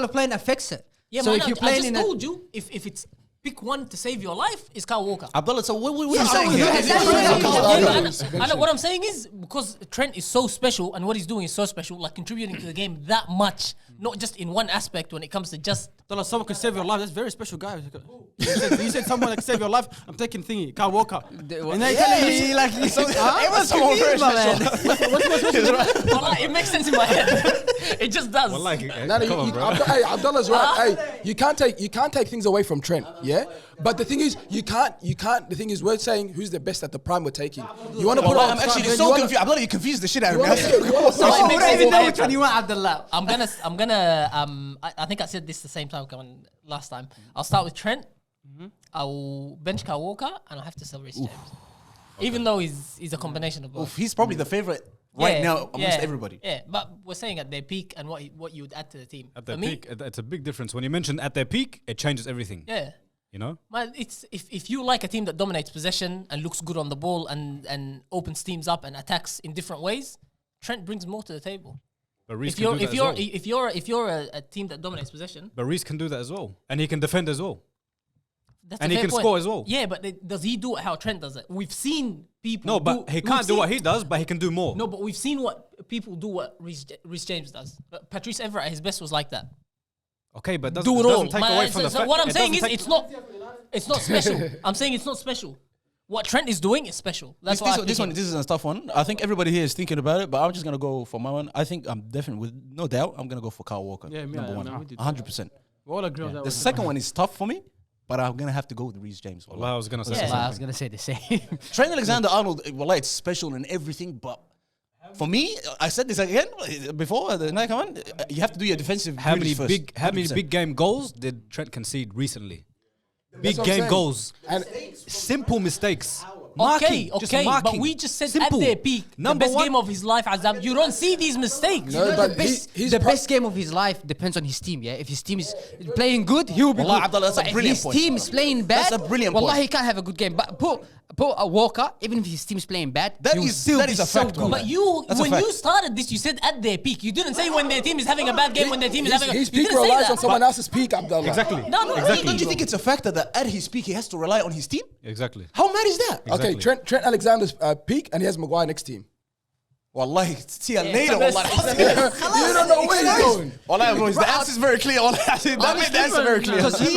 of playing, on, affects it. yeah, so man, if you're I playing just in a... told you if it's pick one to save your life, it's Kyle Walker. Abdullah, so what are you saying here? I know what I'm saying is because Trent is so special and what he's doing is so special, like contributing to the game that much, not just in one aspect when it comes to just. Someone can save your life. That's a very special guy. You said someone that can save your life. I'm taking thingy, Kyle Walker. And then telling me like Everyone's someone very special. Well, it makes sense in my head. It just does. Well, like, No, come on, bro. Hey, Abdullah's right. Hey, you can't take things away from Trent, yeah. But the thing is, you can't. The thing is, we're saying who's the best at the prime we're taking. You want to put on. I'm actually so confused. Abdullah, you confused the shit out of me. I think I said this the same time last time. I'll start with Trent. I'll bench Kyle Walker, and I'll have to sell Reece James. Even though he's a combination of both. He's probably the favorite right now amongst everybody. Yeah, but we're saying at their peak and what you would add to the team. At their peak, it's a big difference. When you mention at their peak, it changes everything. Yeah. You know? Man, it's if you like a team that dominates possession and looks good on the ball and opens teams up and attacks in different ways, Trent brings more to the table. But Reece If can you're do that if as you're well. if you're a team that dominates possession, But Reece can do that as well. And he can defend as well. that's And a he fair can point. score as well. Yeah, but does he do it how Trent does it? We've seen people. No, but he can't do what he does, but he can do more. No, but we've seen what people do. What Reece James does. But Patrice Evra at his best was like that. Okay, but Do it doesn't all. take Man, away from the so fact. what I'm it saying is, doesn't take- it's not special. I'm saying it's not special. What Trent is doing is special. That's why This is a tough one. I think everybody here is thinking about it, but I'm just gonna go for my one. I think I'm definitely, with no doubt, I'm gonna go for Kyle Walker. Yeah, number one, we did. 100%. We all agree on that. The second one is tough for me, but I'm gonna have to go with Reece James. Well, I was going to say Yeah. something. I was gonna say the same. Trent Alexander-Arnold, well, it's special and everything, but for me, I said this again before the night come on. You have to do your defensive. How many first, big 100%. game goals did Trent concede recently? Big what I'm game saying. goals. And Simple mistakes. Okay, Just but marking. we just said Simple. at their peak, Number the best one- game of his life, Azam. You don't see these mistakes. No, but The best game of his life depends on his team. Yeah, if his team is playing good, he will be Wallah, good. Abdullah, that's a But if brilliant his point. team is playing bad, That's a brilliant Wallah, point. he can't have a good game. But put a Walker, even if his team is playing bad, That he will is- still that be is a so fact, good. Wallah. But you, That's a when fact. you started this, you said at their peak. You didn't say when their team is having a bad game, when their team is having a his you peak didn't say relies that. on someone else's peak, Abdullah. Exactly. No, Exactly. Don't you think it's a factor that at his peak he has to rely on his team? Exactly. How mad is that? Exactly. Okay, Trent Alexander's peak, and he has Maguire next team. Wallahi, see you later. so that's- Wallahi. You don't know where he's going. Wallahi, bro, the answer is very clear. Wallahi, the answer very clear. Because he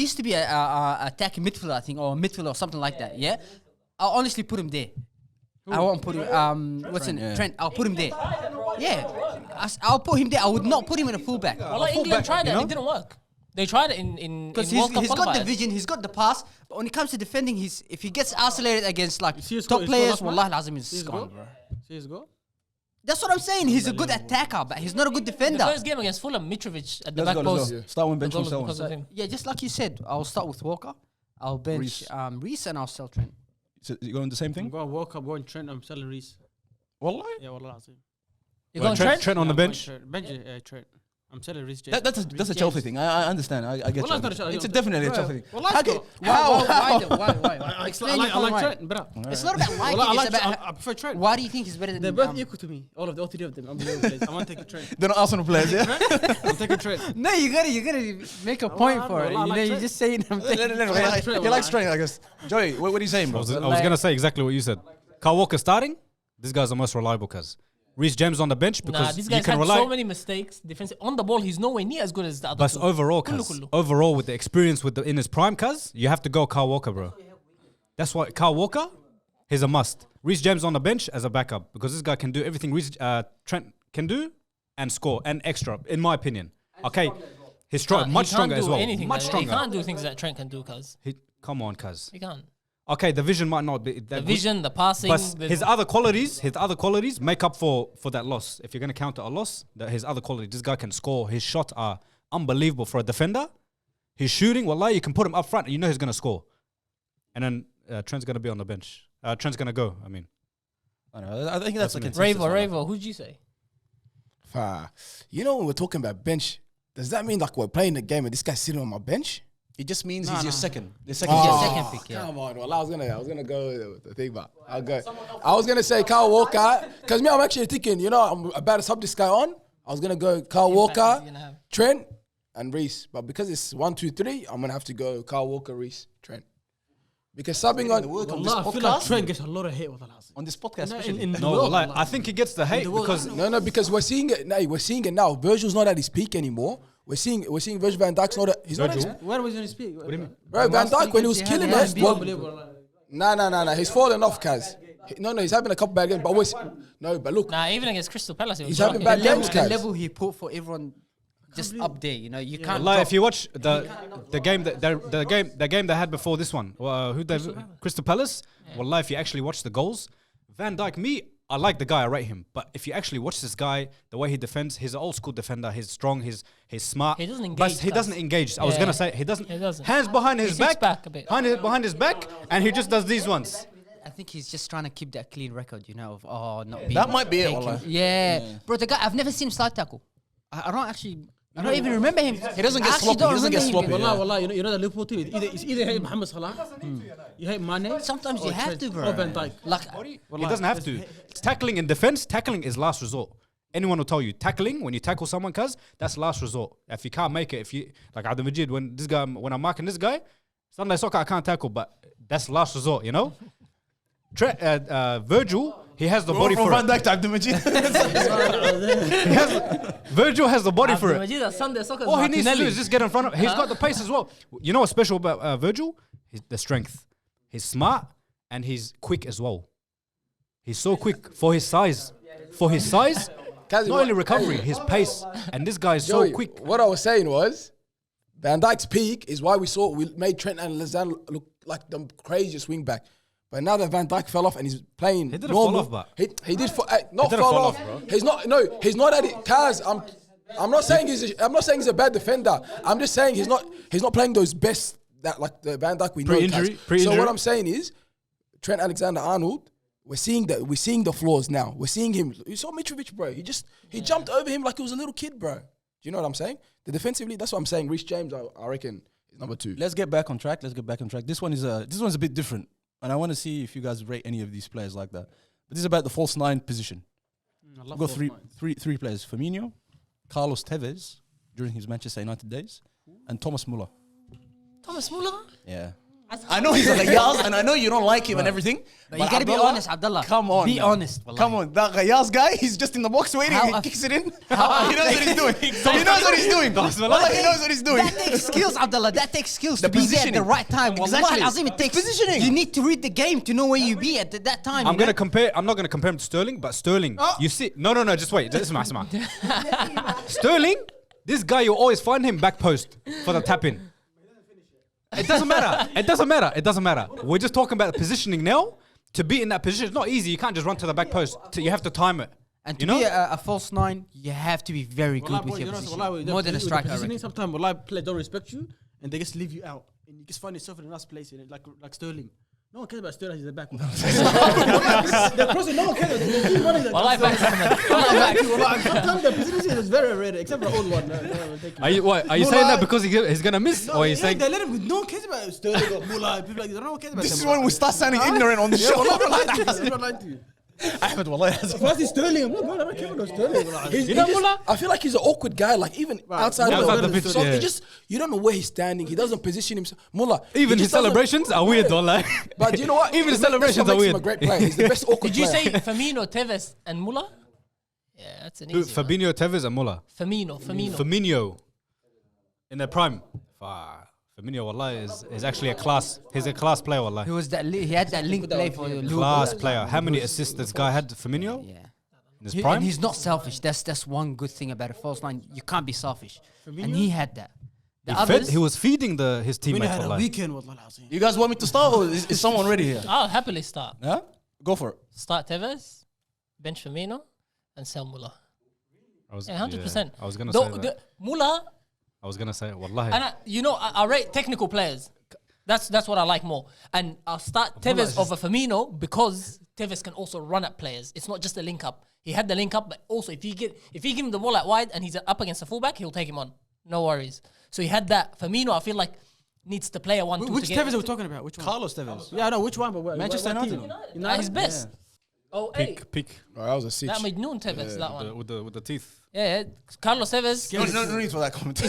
used to be a attacking midfielder, I think, or a midfielder or something like that. Yeah, I'll honestly put him there. I won't put him. Trent? I'll put him there. Yeah, I'll put him there. I would not put him in a fullback. Well, like England tried it, and it didn't work. They tried it in Because World Cup he's got the qualifiers. vision, he's got the pass, but when it comes to defending, if he gets isolated against like see his top goal- players, his goal Wallah last Lazim is See his gone, goal? bro. See his goal? That's what I'm saying. He's a good attacker, but he's not a good The defender. first game against Fulham, Mitrovic at the Let's back go, post. let's go. Start with bench The goal one, was start because one. of him. Yeah, just like you said, I'll start with Walker. I'll bench Reece. Reece and I'll sell Trent. So you going the same I'm thing? going Walker, I'm going Trent, I'm selling Reece. Wallahi. Yeah, Wallah Azim. You going Trent? Trent on the Yeah, I'm going bench. Trent. Bench, Trent. I'm selling Reece James. That's a Reece Chelsea James. thing. I understand. I get Wallah, you. it's not a Chelsea. It's definitely a Chelsea thing. Wallah, How it's can- not. Why? I Explain your point like why. Trent, bro. It's not about liking, Wallah, it's about I prefer Trent. why do you think he's better than They're both equal to me. All three of them. I'm I want to take a Trent. They're not Arsenal players, yeah? I'm taking Trent. No, you gotta make a point for it. I You know, like you're Trent. just saying I'm taking He likes strength, I guess. Joey, what are you saying, I bro? was going to say exactly what you said. Kyle Walker starting. This guy's the most reliable cuz. Reece James on the bench Nah, because these you guys can had rely. so many mistakes. Defensive on the ball, he's nowhere near as good as the other But two. overall, Kullu, cuz. kullu. Overall, with the experience in his prime, cuz, you have to go Kyle Walker, bro. That's why Kyle Walker, he's a must. Reece James on the bench as a backup because this guy can do everything Trent can do and score and extra, in my opinion. Okay, he's strong, much He can't stronger do as well. anything Much that- stronger. He can't do things that Trent can do, cuz. Come on, cuz. He can't. Okay, the vision might not be that The good, vision, the passing. but the- his other qualities make up for that loss. If you're gonna counter a loss, his other qualities, this guy can score. His shots are unbelievable for a defender. He's shooting. Wallah, you can put him up front, and you know he's gonna score. And then Trent's gonna be on the bench. Trent's gonna go. I mean, I think that's a consensus. Ravo, who'd you say? You know when we're talking about bench, does that mean like we're playing the game and this guy's sitting on my bench? It just means he's your second. The Oh. second. Yeah, second pick, yeah. Come on, well, I was gonna go with the thing, but I'll go. I was gonna say Kyle Walker because me, I'm actually thinking, I'm about to sub this guy on. I was gonna go Kyle Walker, he's gonna have? Trent, and Reece. But because it's 1, 2, 3, I'm gonna have to go Kyle Walker, Reece, Trent. Because subbing on Wallah, I feel like Trent gets a lot of hate with on this podcast, No, especially. in the No, world, like, wallah. I think he gets the hate the world, because no, because we're seeing it. No, we're seeing it now. Virgil's not at his peak anymore. We're seeing Virgil van Dijk's not. He's not. At his, When was he going to speak? What do you mean? bro, Van Dijk when he was killing us. Unbelievable. Nah. He's fallen off, Kaz. No, he's having a couple bad games, but look, Nah, even against Crystal Palace, He's having bad the games, guys. level he put for everyone just up there. You know, you can't. like drop. if you watch the game they had before this one, who they Crystal Palace. Wallah, if you actually watch the goals, Van Dijk, I like the guy, I rate him. But if you actually watch this guy, the way he defends, he's an old school defender. He's strong. He's smart. He doesn't But engage, he doesn't engage. I was Yeah. gonna say he doesn't. He doesn't. Hands behind his He sits back, back a bit. behind his back, and he just does these ones. I think he's just trying to keep that clean record, you know, of not being. That might be it, taken. wallah. Yeah. Bro, the guy, I've never seen him slide tackle. I don't even remember him. He doesn't get I actually sloppy. don't He doesn't get remember him. sloppy. Wallah, you know the Liverpool team. It's either hate Mohamed Salah, you hate Mane. Sometimes you or have Trent, to, bro. Or Van Dijk. Like, He doesn't have to. Tackling in defense, tackling is last resort. Anyone will tell you, tackling, when you tackle someone, cuz, that's last resort. If you can't make it, if you, like Abdul Majid, when I'm marking this guy, Sunday soccer, I can't tackle, but that's last resort, you know? Virgil, he has the body for Van it. Dijk to Abdul Majid. Virgil has the body for it. Imagine that Sunday soccer. All he needs to do is just get in front of. He's got the pace as well. You know what's special about Virgil? The strength. He's smart and he's quick as well. He's so quick for his size. Kaz, Not only recovery, his pace. And this guy is so Joey, quick. What I was saying was, Van Dijk's peak is why we made Trent Alexander look like the craziest wing back. But now that Van Dijk fell off and he's playing He didn't normal, fall off, he did not didn't fall fall off. off, bro. He's not at it. Kaz, I'm not saying he's a bad defender. I'm just saying he's not playing those best that like the Van Dijk we know. Kaz. So what I'm saying is, Trent Alexander-Arnold, we're seeing the flaws now. We're seeing him. You saw Mitrovic, bro. He jumped over him like he was a little kid, bro. Do you know what I'm saying? The defensively, that's what I'm saying. Reece James, I reckon, is number 2. Let's get back on track. This one's a bit different, and I want to see if you guys rate any of these players like that. But this is about the false 9 position. We've got three players: Firmino, Carlos Tevez during his Manchester United days, and Thomas Muller. Thomas Muller. Yeah. I know he's a Ghayaz, and I know you don't like him and everything. But you gotta be honest, Abdullah. Come on. Be man. honest. Wallahi. Come on. That Ghayaz guy, he's just in the box waiting. How He I- kicks it in. He knows what he's doing. He knows what he's doing. Wallah, he knows what he's doing. That takes skills, Abdullah. That takes skills The to be there at the positioning. right time. Wallahi Exactly. al-azim, it takes Positioning. You need to read the game to know where you be at that time. I'm you gonna know? compare. I'm not gonna compare him to Sterling, but Sterling, you see, no, just wait. Just smart. Sterling, this guy, you always find him back post for the tap in. It doesn't matter. We're just talking about the positioning now. To be in that position, it's not easy. You can't just run to the back post. You have to time it. And you to know? be a false 9, you have to be very good with your position. More than a striker. I reckon. Sometimes Wallah, players don't respect you and they just leave you out. And you just find yourself in a nice place, like Sterling. No one cares about Sterling, he's the back. They're crossing, no one cares. They keep running. Wallah, back. Sometimes the position is very rare, except for the old one. No, thank you. Are you saying that because he's gonna miss, or are you saying? They let him go. No one cares about Sterling or Muller. People like that. No one cares about This them. is when we start sounding ignorant on the Yeah, show. Wallah, I'm not lying to you. I'm not lying to you. Ahmed, wallah, has If I see Sterling, I'm like, I don't care about Sterling. Wallah. You know, I feel like he's an awkward guy. Like even outside outside the the pitch, so yeah. he just you don't know where he's standing. He doesn't position himself. Mullah, he Even his just doesn't- celebrations are weird, though. Like, But you know what? Even his That's what celebrations are makes him weird. a great player. He's the best awkward Did you player. say Firmino, Tevez, and Muller? Yeah, that's an easy one. Fabinho, Tevez, and Muller. Firmino. In their prime. Firmino, wallah, is actually a class. He's a class player, wallah. He had that link play for Liverpool. Class player. How many assists this guy had, Firmino? Yeah. In his And prime? he's not selfish. That's one good thing about a false 9. You can't be selfish. And he had that. The others, He was feeding his Firmino teammates, had a wallah. weekend, Wallah. You guys want me to start, or is someone ready here? I'll happily start. Yeah? Go for it. Start Tevez, bench Firmino, and sell Muller. Yeah, 100%. Yeah, I was gonna say that. Muller, I was gonna say, wallahi. and I rate technical players. That's what I like more. And I'll start Tevez over Firmino because Tevez can also run at players. It's not just a link up. He had the link up, but also if you give him the ball out wide and he's up against the fullback, he'll take him on. No worries. So he had that. Firmino, I feel like needs to play a 1-2 Which to get Tevez are we talking about? Which one? Carlos Tevez. Yeah, I know which one, but Manchester what United. team? at his best. Oh, hey. Peak. Oh, that was a six. That made Noon Tevez, that one. With the teeth. Yeah, Carlos Tevez. No need for that comment.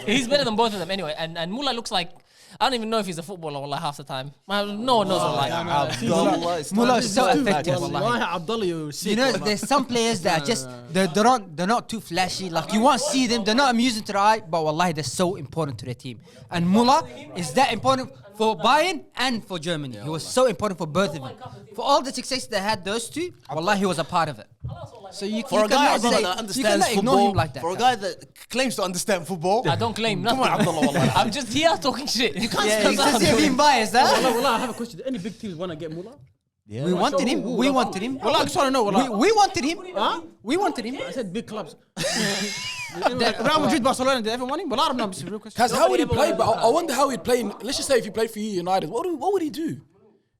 He's better than both of them anyway. And Mulla looks like, I don't even know if he's a footballer wallah, half the time. No one knows what Mullah is so effective. Wallahi, Abdullah, you're sick. You know, there's some players that are just they're not too flashy. Like you won't see them, they're not amusing to the eye, but wallahi, they're so important to their team. And Mullah is that important for Bayern and for Germany. He was so important for both of them. For all the success they had, those two, wallahi, he was a part of it. So you For a guy cannot that you cannot understands ignore football, him like that. for a guy that claims to understand football, I don't claim nothing. Come on, Abdullah, wallah. I'm just here talking shit. You can't Yeah, he's just being biased, huh? Wallah, I have a question. Any big teams want to get Mullah? We wanted him. We wanted him. Wallah, I just want to know. Wallah. We wanted him. Huh? We wanted him. I said big clubs. Real Madrid, Barcelona, did everyone want him? But I don't know. This is a real question. Cause how would he play? But I wonder how he'd play. Let's just say if he played for United, what would he do?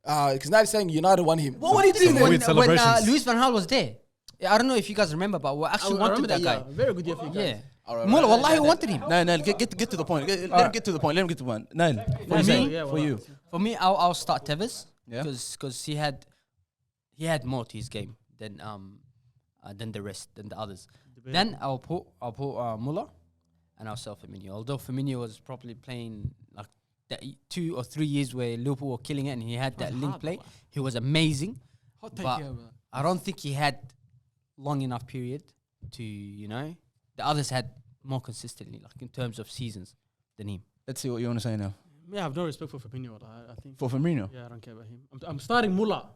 Because now he's saying United won him. What would he do then? Weird celebrations. Luis van Gaal was there. I don't know if you guys remember, but we actually wanted that guy. Very good year for you guys. Yeah. Mullah, wallahi, we wanted him. No, get to the point. Let him get to the point. Let him get to the point. No, for you. For me, I'll start Tevez Yeah. because he had more to his game than the others. Then I'll put Mullah and I'll sell Firmino. Although Firmino was probably playing like that 2 or 3 years where Liverpool were killing it and he had that link play. He was amazing. Hot take But here, bro. I don't think he had long enough period to, the others had more consistently, like in terms of seasons than him. Let's see what you want to say now. Yeah, I have no respect for Firmino. I think. For Firmino. Yeah, I don't care about him. I'm starting Mullah.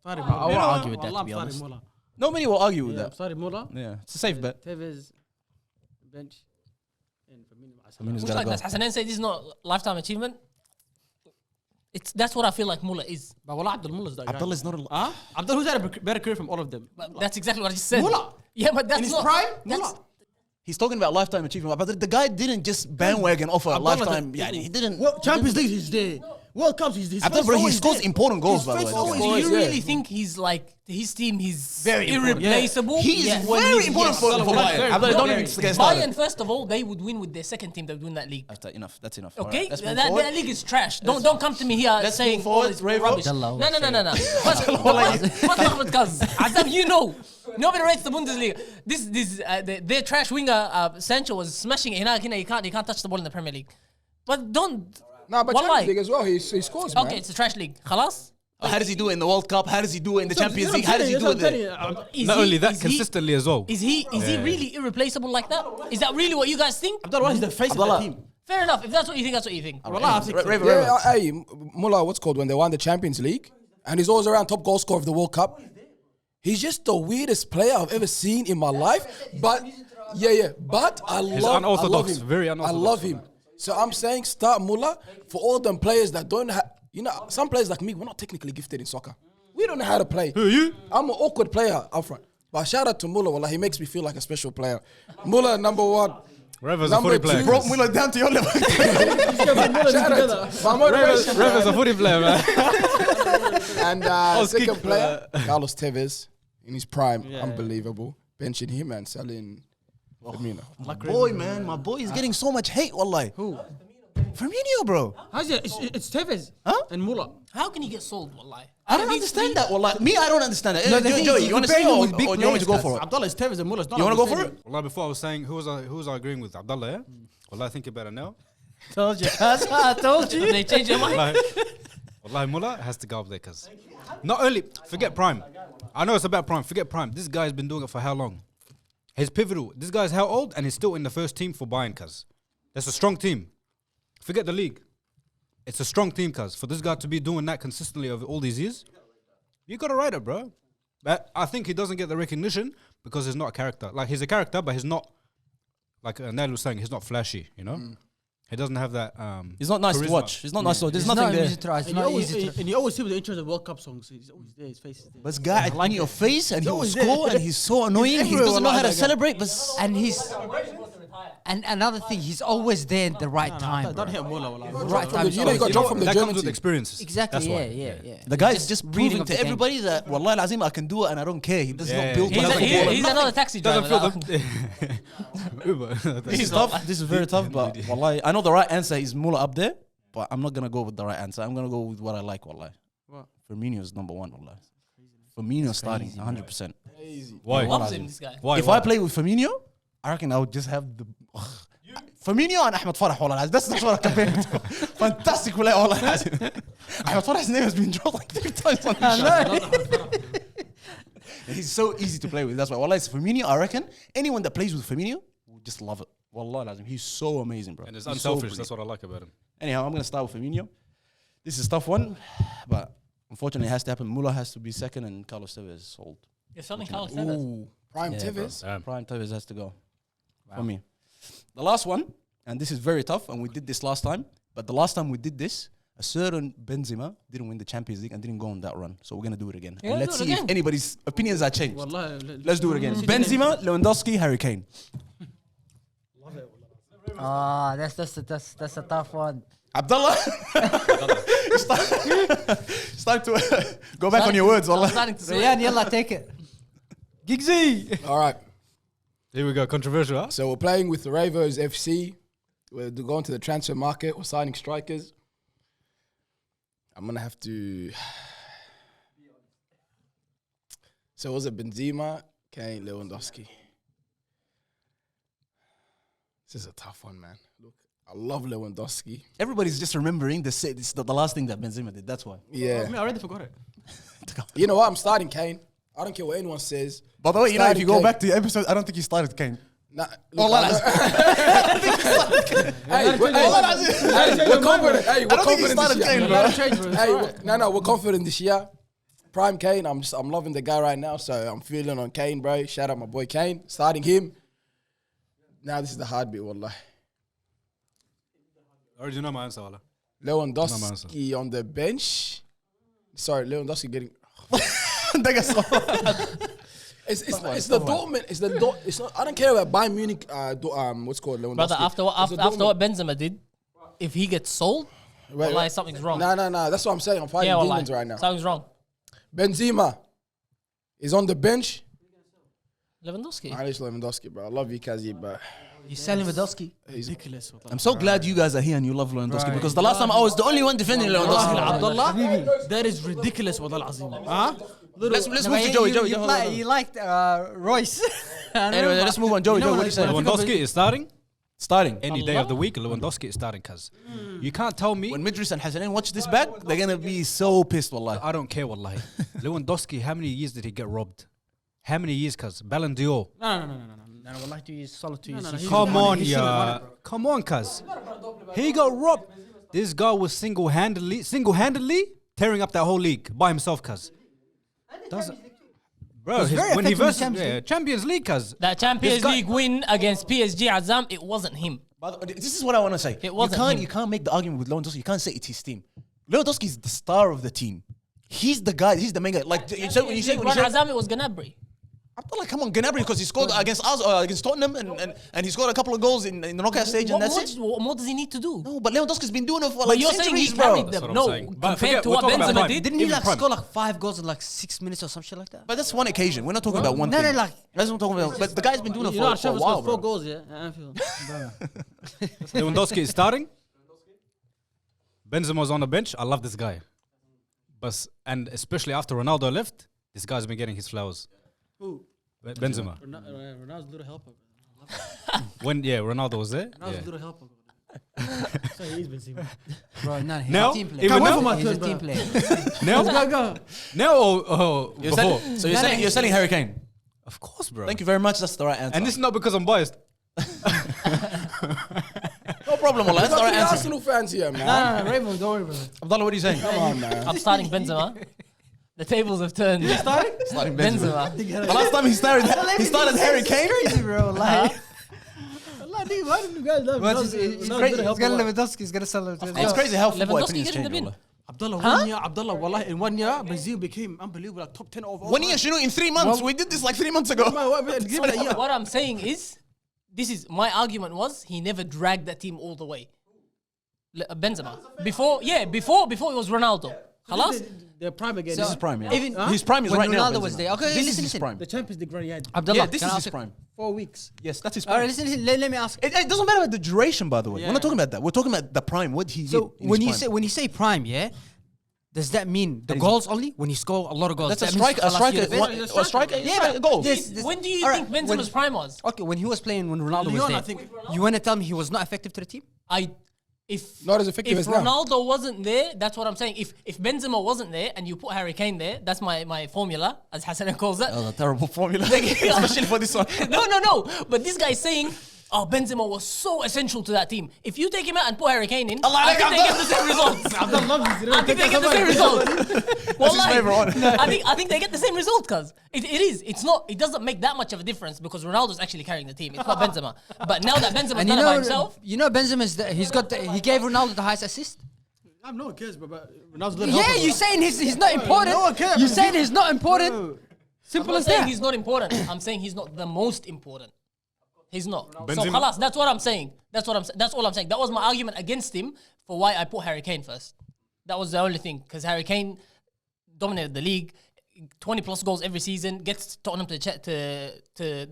I won't argue with that, to I'm be starting honest. Mullah. Not many will argue with Yeah, I'm that. starting Mullah. Yeah, it's a safe bet. Tevez, bench, and Firmino. Firmino's Looks gotta like go. that. Hassanen said this is not lifetime achievement. That's what I feel like Mulla is. But Wallah, Abdul Mullah's that guy. Abdullah's not a. Huh? Abdul, who's had a better career from all of them? But that's exactly what I just said. Mulla. Yeah, but that's In his not prime? that's- Mulla. He's talking about lifetime achievement, but the guy didn't just bandwagon offer a Abdullah lifetime. did- Yeah, he didn't. What Champions League he's there. World Cups he's there. Abdullah, bro, he scores important goals, by the way. Do you really think he's like his team? He's Very important. irreplaceable. He is Yeah. very important for Bayern. Abdullah, don't even get started. Bayern, first of all, they would win with their second team. They would win that league. That's enough. That's enough. Okay, Alright, let's move that forward. league is trash. Don't come to me here Let's saying move forward, all this Ravo. rubbish. Jalla, No. What's cuz? Azam, you know, nobody rates the Bundesliga. Their trash winger Sancho was smashing it. He can't touch the ball in the Premier League. But don't. Nah, but Wallahi. Champions League as well. He scores, man. Okay, it's a trash league. Khalas. How does he do it in the World Cup? How does he do it in the Champions League? How does he do it there? Not only that, consistently as well. Is he really irreplaceable like that? Is that really what you guys think? Abdul, he's the face of the Abdullah. team. Fair enough. If that's what you think, that's what you think. Yeah, hey, Mullah, what's called when they won the Champions League, and he's always around top goal scorer of the World Cup. He's just the weirdest player I've ever seen in my life. But but I love unorthodox, him. very I unorthodox. love him. So I'm saying start Mullah for all them players that don't have. Some players like me, we're not technically gifted in soccer. We don't know how to play. Who are you? I'm an awkward player up front. But shout out to Mullah, wallah, he makes me feel like a special player. Mullah, number one. Reva's a Number footy player. two. Bro, Muller down to your level. Shout out. My motivation. Reva's a footy player, man. And second kick, player, Carlos Tevez in his prime, unbelievable. Benching him and selling Firmino. My boy is getting so much hate, wallahi. Who? Firmino, bro. How's it? It's Tevez. Huh? And Mullah. How can he get sold, wallahi? I don't understand that, wallahi. Me, I don't understand that. No, the thing Joey, is, you want to comparing say him or with big you want me to go players, for it? Abdullah is Tevez and Mullah. You want to go for it? Wallah, before I was saying who was I agreeing with? Abdullah, yeah? Wallah, I think you better now. Told you. I told you. They change their mind. Wallahi, Mullah has to go up there, cuz. Not only, forget Prime. I know it's about Prime. Forget Prime. This guy's been doing it for how long? He's pivotal. This guy's how old? And he's still in the first team for Bayern, cuz. That's a strong team. Forget the league. It's a strong team, cuz. For this guy to be doing that consistently over all these years, you got to rate it, bro. But I think he doesn't get the recognition because he's not a character. Like, he's a character, but he's not, like Nail was saying, he's not flashy, you know? He doesn't have that. He's not nice charisma. to watch. He's not nice to watch. There's It's nothing not there. easy to try. It's And not easy to you always see with the intros of World Cup songs. He's always there. His face is there. But this guy in your face and he will always there. score and he's so annoying. He everywhere, doesn't know how to wallahi, that guy. celebrate. But And and another thing, he's always there at the right time. Don't bro. hit Mullah. Wallah. Right time. You know, you got dropped from the That German comes with team. experiences. Exactly. That's Yeah, why. yeah. the guy's just reading proving of to the game. everybody that Wallahi al-Azim, I can do it and I don't care. He does not build to He's, have the ball. he's another taxi driver. Doesn't feel the Uber. This is tough. This is very tough. But Wallahi, I know the right answer is Mullah up there. But I'm not gonna go with the right answer. I'm gonna go with what I like. Wallahi. What? Firmino's number one. Wallah. Firmino starting 100%. Why? Loves him, this guy. Why? If I play with Firmino, I reckon I would just have the Firmino and Ahmed Farah. Wallah, that's what I compare him to. Fantastic player. Wallah, Ahmed Farah's name has been dropped like 3 times on the show. He's so easy to play with. That's why. Wallah, it's Firmino. I reckon anyone that plays with Firmino will just love it. Wallah, lazim. He's so amazing, bro. And it's He's unselfish. So That's what I like about him. Anyhow, I'm gonna start with Firmino. This is a tough one, but unfortunately, it has to happen. Muller has to be second, and Carlos Tevez is sold. You're selling Carlos Tevez. Ooh, Prime Yeah, Tevez. Damn. Prime Tevez has to go for me. The last one, and this is very tough, and we did this last time. But the last time we did this, a certain Benzema didn't win the Champions League and didn't go on that run. So we're gonna do it again. Yeah, And let's do it see again. if anybody's opinions are changed. Wallah, Let's do it again. Benzema, Lewandowski, Harry Kane. Ah, that's a tough one. Abdullah, it's time to go back on your words. I'm Wallah. starting to sweat. Rayan, yalla, take it. Giggsy. All right. Here we go. Controversial, huh? So we're playing with the Ravos FC. We're going to the transfer market. We're signing strikers. I'm gonna have to. So was it Benzema, Kane, Lewandowski? This is a tough one, man. Look, I love Lewandowski. Everybody's just remembering the last thing that Benzema did. That's why. Yeah. I mean, I already forgot it. You know what? I'm starting Kane. I don't care what anyone says. By the way, you know, if you go Kane. back to the episode, I don't think he started Kane. Nah, Oh, look, hey, we're confident. Hey, we're confident this year. Hey, we're confident this year. Prime Kane. I'm loving the guy right now, so I'm feeling on Kane, bro. Shout out my boy Kane. Starting him. Now this is the hard bit, wallah. I already know my answer, Wala. Lewandowski on the bench. Sorry, Lewandowski getting. It's the Dortmund. It's not. I don't care about Bayern Munich. What's it called Lewandowski. Brother, after It's the what Dortmund. Benzema did, if he gets sold, wallahi, something's wrong. No. That's what I'm saying. I'm fighting Yeah, demons wallahi, right now. something's wrong. Benzema is on the bench. Lewandowski. Alex Lewandowski, bro. I love you, Kazi, but You selling Lewandowski? Ridiculous. I'm so glad you guys are here and you love Lewandowski because the last time I was the only one defending Lewandowski. Abdullah, that is ridiculous. Wallah al-azim. Huh? Let's No, move but to Joey. you liked Royce. Anyway, let's move on. Joey, what do you say? Lewandowski is starting Starting. any day of the week. Lewandowski is starting, cuz you can't tell me. When Midris and Hassanin watch this back, they're gonna be so pissed, wallahi. I don't care, wallahi. Lewandowski, how many years did he get robbed? How many years, cuz? Ballon d'Or. No, wallahi, 2 years, solid 2 years. Come on, yeah. Come on, cuz. He got robbed. This guy was single-handedly tearing up that whole league by himself, cuz. Bro, when he versus Champions League, cuz. That Champions This guy- League win against PSG, Azam, it wasn't him. This is what I want to say. It wasn't him. You can't make the argument with Lewandowski. You can't say it's his team. Lewandowski is the star of the team. He's the guy. He's the main guy. Like when you say Azam, it was Gnabry. Abdullah, come on, Gnabry, because he scored against us, against Tottenham, and he scored a couple of goals in the knockout stage, and that's it. What more does he need to do? No, but Lewandowski's been doing it for But like you're saying he centuries, bro. carried them. what I'm No, saying. But compared forget, to we're what talking about Benzema prime. did. Didn't he Even like prime. score like 5 goals in like 6 minutes or some shit like that? But that's one occasion. We're not talking about one No, thing. no, like- That's what I'm talking about. But the guy's been doing it You know, for a Shev's while, got 4 bro. goals, yeah. at Anfield. Lewandowski is starting. Benzema's on the bench. I love this guy. And especially after Ronaldo left, this guy's been getting his flowers. Who? Benzema. Ronaldo's a little helper. When Ronaldo was there. Ronaldo's a Yeah. little helper. So he's Benzema. Bro, no, he's Now, a team player. even wait now, for my He's a turn, team bro. player. now, Go. now or You're before? selling, so you're selling Harry Kane. Of course, bro. Thank you very much. That's the right answer. And this is not because I'm biased. no problem, Allah. That's the right answer. Arsenal fans here, man. No, Raymond, don't worry, brother. Abdullah, what are you saying? Come on, man. I'm starting Benzema. The tables have turned. Starting Benzema. Benzema. The last time he started Harry Kane. Crazy, bro. Like, Allah, dude, why didn't you guys love he's crazy. He's gonna Lewandowski? Lewandowski. He's gonna sell it. It's crazy how football Lewandowski opinions getting change, the bin. wallah. Abdullah, wallahi, in 1 year, Brazil became unbelievable, like top 10 overall. 1 year, you know, in 3 months. We did this like 3 months ago. Give it a year. What I'm saying is, my argument was he never dragged that team all the way. Benzema. Before it was Ronaldo. Halas? They're prime again. This is prime, yeah. Even His prime is when right now. Ronaldo was Benzema. there. Okay, This is listen, his prime. The Champions League run he had. Abdullah, Yeah, this can is I his ask- prime. 4 weeks. Yes, that's his All prime. right, listen. Let me ask. It doesn't matter about the duration, by the way. Yeah. We're not talking about that. We're talking about the prime. What he So did in when his you prime. say when you say prime, yeah, Does that mean the goals only? When you score a lot of goals, That's a that means striker. Khalas, A striker. Yeah, goal. When do you Alright, think Benzema's prime was? Okay, when he was playing, when Ronaldo was Lyon, there, I think. you want to tell me he was not effective to the team? Not as effective as If now. Ronaldo wasn't there, that's what I'm saying. If Benzema wasn't there and you put Harry Kane there, that's my formula, as Hassan calls it. That was a terrible formula, especially for this one. No. But this guy's saying, oh, Benzema was so essential to that team. If you take him out and put Harry Kane in, I think they get the same results. I think they get the same result. Wallahi, I think they get the same result, cuz it is. It's not. It doesn't make that much of a difference because Ronaldo's actually carrying the team. It's not Benzema. But now that Benzema's done it by himself, Benzema's he gave Ronaldo the highest assist. No one cares, but Ronaldo's little Yeah, helper, you saying he's not important. No one cares. You saying he's not important. Simple I'm as not saying that. he's not important. I'm saying he's not the most important. He's not. So Benzema- khalas, that's what I'm saying. That's all I'm saying. That was my argument against him for why I put Harry Kane first. That was the only thing, because Harry Kane dominated the league, 20 plus goals every season, gets Tottenham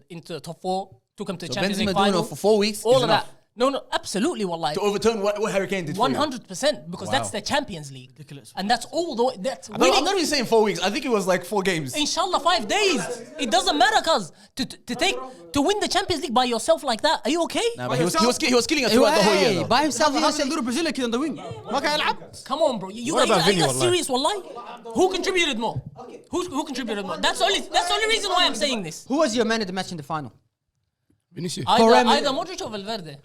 into the top 4, took him to the Champions Benzema League doing final. it for 4 weeks All is of enough. that. No, absolutely, wallahi. To overturn what Harry Kane did for you. 100%, because that's the Champions League. Ridiculous. And that's all the way. That's I'm winning. not even saying 4 weeks. I think it was like 4 games. Inshallah, 5 days. It doesn't matter, cuz to win the Champions League by yourself like that. Are you okay? Nah, but he was killing us throughout the whole year. Though. By himself, he هذا was little Brazilian kid on the wing. ما كان يلعب. Come on, bro. You What about got Vinny, wallahi? serious, wallahi. Who contributed more? Who contributed more? That's the only reason why I'm saying this. Who was your man of the match in the final? Vinicius. Either Modric or Valverde.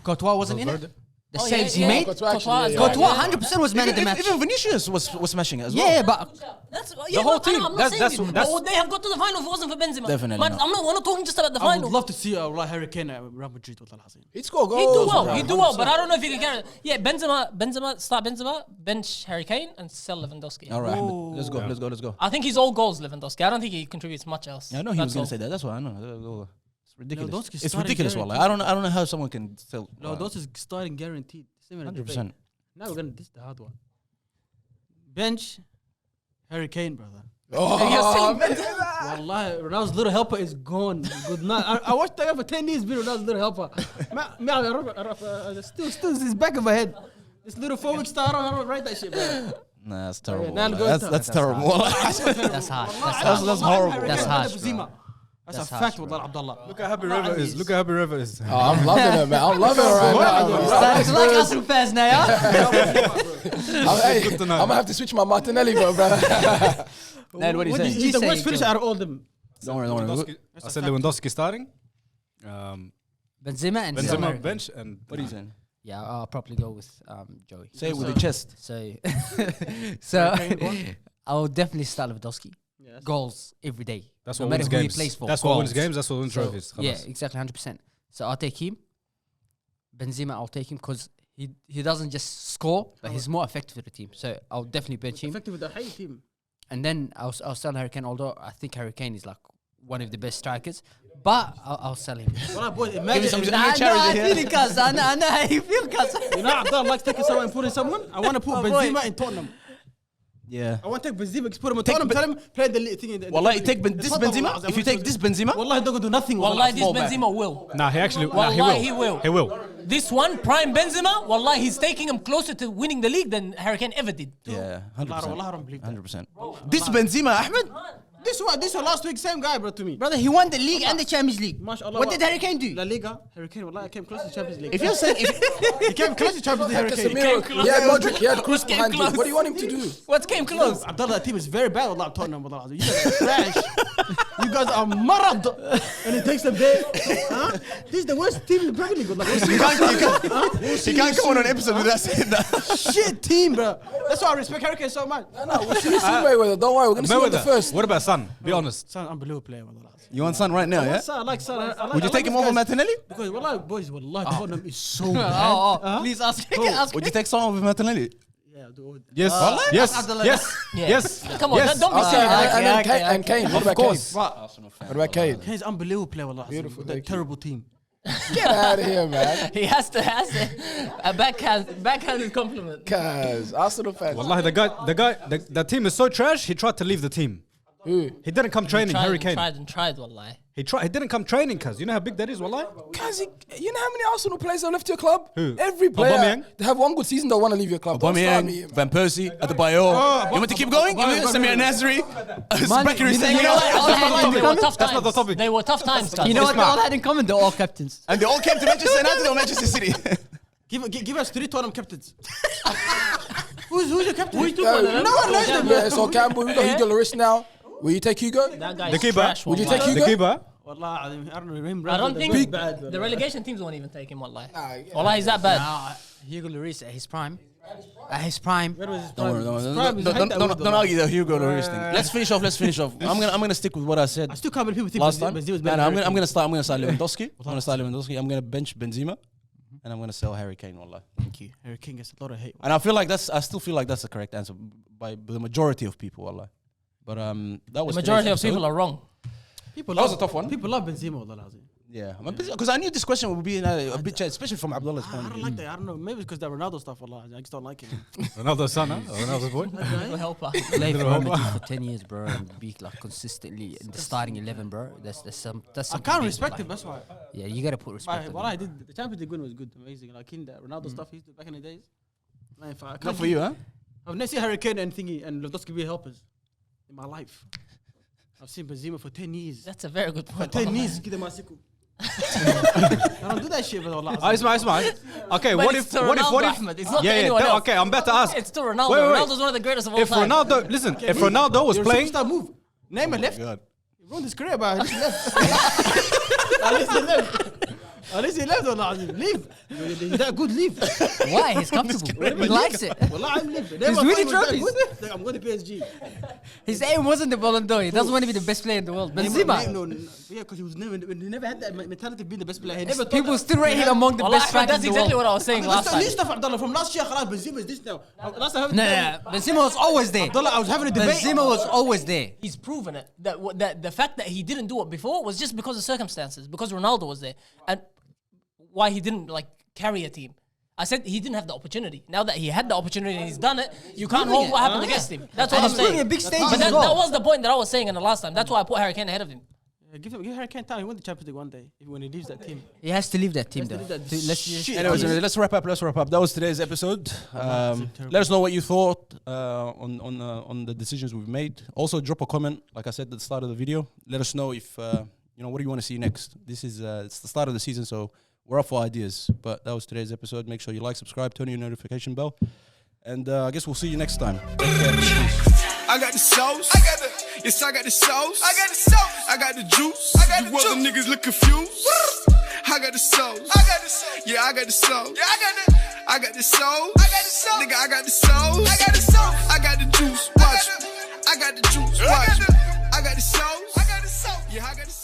Courtois wasn't in it. The Oh, saves yeah, he yeah. made. Courtois actually, Courtois, yeah, Courtois yeah. 100% was man of the match. Even Vinicius was smashing it as well. Yeah, but That's whole team. I'm not That's- saying this. that's- But would they have got to the final if it wasn't for Benzema? Definitely Man, not. we're not talking just about the I would final. love to see Harry Kane at Real Madrid. He'd score goals. He'd do well. bro, He'd do well, but 100%. I don't know if he can carry it. Yeah, start Benzema, bench Harry Kane, and sell Lewandowski. All right, let's go. I think he's all goals, Lewandowski. I don't think he contributes much else. I know he was That's going all. to say that. That's why I know. It's ridiculous. Lewandowski's It's starting ridiculous, guaranteed. wallah. I don't know how someone can still. No, those is starting guaranteed. 100%. Now we're gonna this is the hard one. Bench, Harry Kane, brother. You're selling Benzema. Wallahi, Ronaldo's little helper is gone. Good night. I watched that guy for 10 years. Been Ronaldo's little helper. Still, his back of my head. This little 4 week star. I don't write that shit, bro. Nah, that's terrible. now wallah. go That's to- that's terrible. wallah. that's hard. That's horrible. That's harsh, Benzema. That's a That's fact, harsh, Wallah Abdullah. Look how happy River is. Look how happy River is. Oh, I'm loving it, man. I'm loving it right now. Starting to like Arsenal fans now, yeah? Hey, good to know. I'm gonna have to switch my Martinelli, bro. Ned, what are you saying? He's the say, worst finisher Joe? out of all of them. Don't worry. Lewandowski, I said Lewandowski starting. Benzema and Benzema bench and What are you saying? Yeah, I'll probably go with Joey. Say it with your chest. So I'll definitely start Lewandowski. Goals every day. that's no what matter wins who he games. plays for. That's what wins Goals. games. That's what wins So, trophies. yeah, Khalas. exactly, 100%. So I'll take him. Benzema, I'll take him because he doesn't just score, but he's more effective with the team. So I'll definitely bench him. Effective with the high team. And then I'll sell Harry Kane, although I think Harry Kane is like one of the best strikers. But I'll sell him. Wallah, boy, imagine. some- I charity here. feel it, cuz. I know how you feel, cuz. You know, Abdullah likes taking someone and putting someone. I want to put Benzema in Tottenham. Yeah. I want to take Benzema, put him in Tottenham, tell him, play the thing in the. Wallah, you take this Benzema. If you take this Benzema, Wallahi, don't go do nothing. Wallahi, this fall back. Benzema will. Nah, he actually. Wallahi, he will. he will. This one, prime Benzema, wallahi, he's taking him closer to winning the league than Harry Kane ever did. yeah, Wallah, 100%. I don't believe that. 100%. This Benzema, Ahmed. This one last week, same guy, bro, to me. Brother, he won the league and the Champions League. MashaAllah. What did Harry Kane do? La Liga, Harry Kane, wallahi, I came close to Champions League. If you're saying, he came close to Champions League, Harry That's a Kane. miracle. He had Modric. He had Cruz Came behind him. close. What do you want him to do? What came close? Abdullah, that team is very bad. Wallah, Tottenham, wallah. You guys are trash. You guys are marad. And he takes them there. Huh? This is the worst team in the Premier League. Wallah. he can't come on an episode without saying that. Shit team, bro. That's why I respect Harry Kane so much. No, we'll see Mayweather. Don't worry, we're gonna see him on the Mayweather. first. What about Son? Be honest. Son, unbelievable player, wallah. You want Son right now, yeah? I like Son. I like- Would you I take like him over these guys. Martinelli? Because wallah, boys, wallah, Tottenham is so bad. Oh, please ask. ask Would you take Son over Martinelli? Yeah, dude. Yes. Yes. Abdullah. Yes. Yeah. Yes. Come on, Yes. don't be Okay, silly. and then Okay, Kane. And Kane. What about course. Kane? What about Kane? Kane's unbelievable player, wallah. Beautiful, With a thank you. terrible team. Get out of here, man. He has to a backhanded compliment. Cause Arsenal fans. Wallahi, the team is so trash. He tried to leave the team. Who? He didn't come training. Harry Kane. Tried, wallahi. He didn't come training, cuz. You know how big that is, wallahi? Cuz, you know how many Arsenal players have left your club? Who? Every player. Aubameyang? They have one good season, they'll want to leave your club. Don't start me, Aubameyang, Van Persie, Adebayor. You want to keep going? Samir Nasri. Bakary saying, They were tough That's not the times. topic. They were tough times. You know what they all had in common? They're all captains. and they all came to Manchester United or Manchester City. Give us 3 Tottenham captains. Who's your captain? Who's No one knows them. Yeah, so Campbell, we got Hugo Lloris now. Will you take Hugo? That guy The is keeper. trash. Would you wallahi. take The Hugo? keeper. Wallah, I don't know him. I don't think bad. the relegation teams won't even take him, wallahi. yeah. Wallahi, he's that bad. Nah, Hugo Lloris at his prime. At his prime. Where was his Don't worry, prime? don't argue the Hugo Lloris thing. Let's finish off. I'm gonna stick with what I said I still can't believe people think last time. Benzema's No, better I'm than gonna start Lewandowski. I'm gonna bench Benzema, and I'm gonna sell Harry Kane. Wallah. Thank you. Harry Kane gets a lot of hate. And I still feel like that's the correct answer by the majority of people. Wallah. But that was The majority of today's people are wrong. People That was a tough one. People love Benzema. Wallah. Yeah, because I knew this question would be a bit, especially from Abdullah's point I of don't view. like that. I don't know. Maybe it's because that Ronaldo stuff. Wallah. I just don't like it. Ronaldo's son, huh? Ronaldo's boy. Little helper. Play for Real Madrid for 10 years, bro, and be like consistently in the starting 11, bro. That's I something can't big, respect like- him. That's why. Yeah, you gotta put respect. But on what him. I did, the Champions League win was good, amazing. Like in that Ronaldo stuff he used to back in the days. Man, if I Not can't for you, huh? I've never seen Harry Kane and thingy and Lewandowski be helpers in my life. I've seen Benzema for 10 years. That's a very good For point. 10 years, give them a sickle. I don't do that shit, but Allah. Ismail. Okay, But what it's if? to Ronaldo, Ahmed. It's not to anyone else. Okay, I'm about to ask. It's to Ronaldo. Wait. Ronaldo's one of the greatest of all If time. Ronaldo, listen, if Ronaldo was Your playing, superstar move. Neymar left. God. He ruined his career, but at least he left. At least he left, Allah. Leave. He's that good, leave. Why? He's comfortable. He likes it. Wallah, I'm leaving. He's winning trophies. I'm going to PSG. His aim wasn't the Ballon d'Or. He doesn't want to be the best player in the world. Benzema. No. Yeah, because he never had that mentality of being the best player. Yeah, but people still rate him among the Wallah, best Ahmed, strikers that's in the exactly world. what I was saying last That's the new time. stuff, Abdullah. From last year, Benzema is this now. Last time, No. Benzema was always there. Abdullah, I was having a debate. Benzema was always there. He's proven it. That the fact that he didn't do it before was just because of circumstances, because Ronaldo was there, and why he didn't like carry a team. I said he didn't have the opportunity. Now that he had the opportunity and he's done it, you can't hold what happened against him. That's what I'm he's winning saying. a big stage But as that well. was the point that I was saying in the last time. That's why I put Harry Kane ahead of him. Give Harry Kane time. He won the Champions League one day when he leaves that team. He has to leave that team, though. leave that Let's just Anyways, let's wrap up. That was today's episode. Let us know what you thought on the decisions we've made. Also, drop a comment, like I said at the start of the video. Let us know if what do you want to see next. This is it's the start of the season, so we're up for ideas. But that was today's episode. Make sure you like, subscribe, turn on your notification bell, and I guess we'll see you next time. I got the sauce. I got the sauce. I got the sauce. I got the juice. You other niggas look confused. I got the sauce. Yeah, I got the sauce. I got the sauce. Nigga, I got the sauce. I got the juice. Watch. I got the juice. Watch. I got the sauce. Yeah, I got the sauce.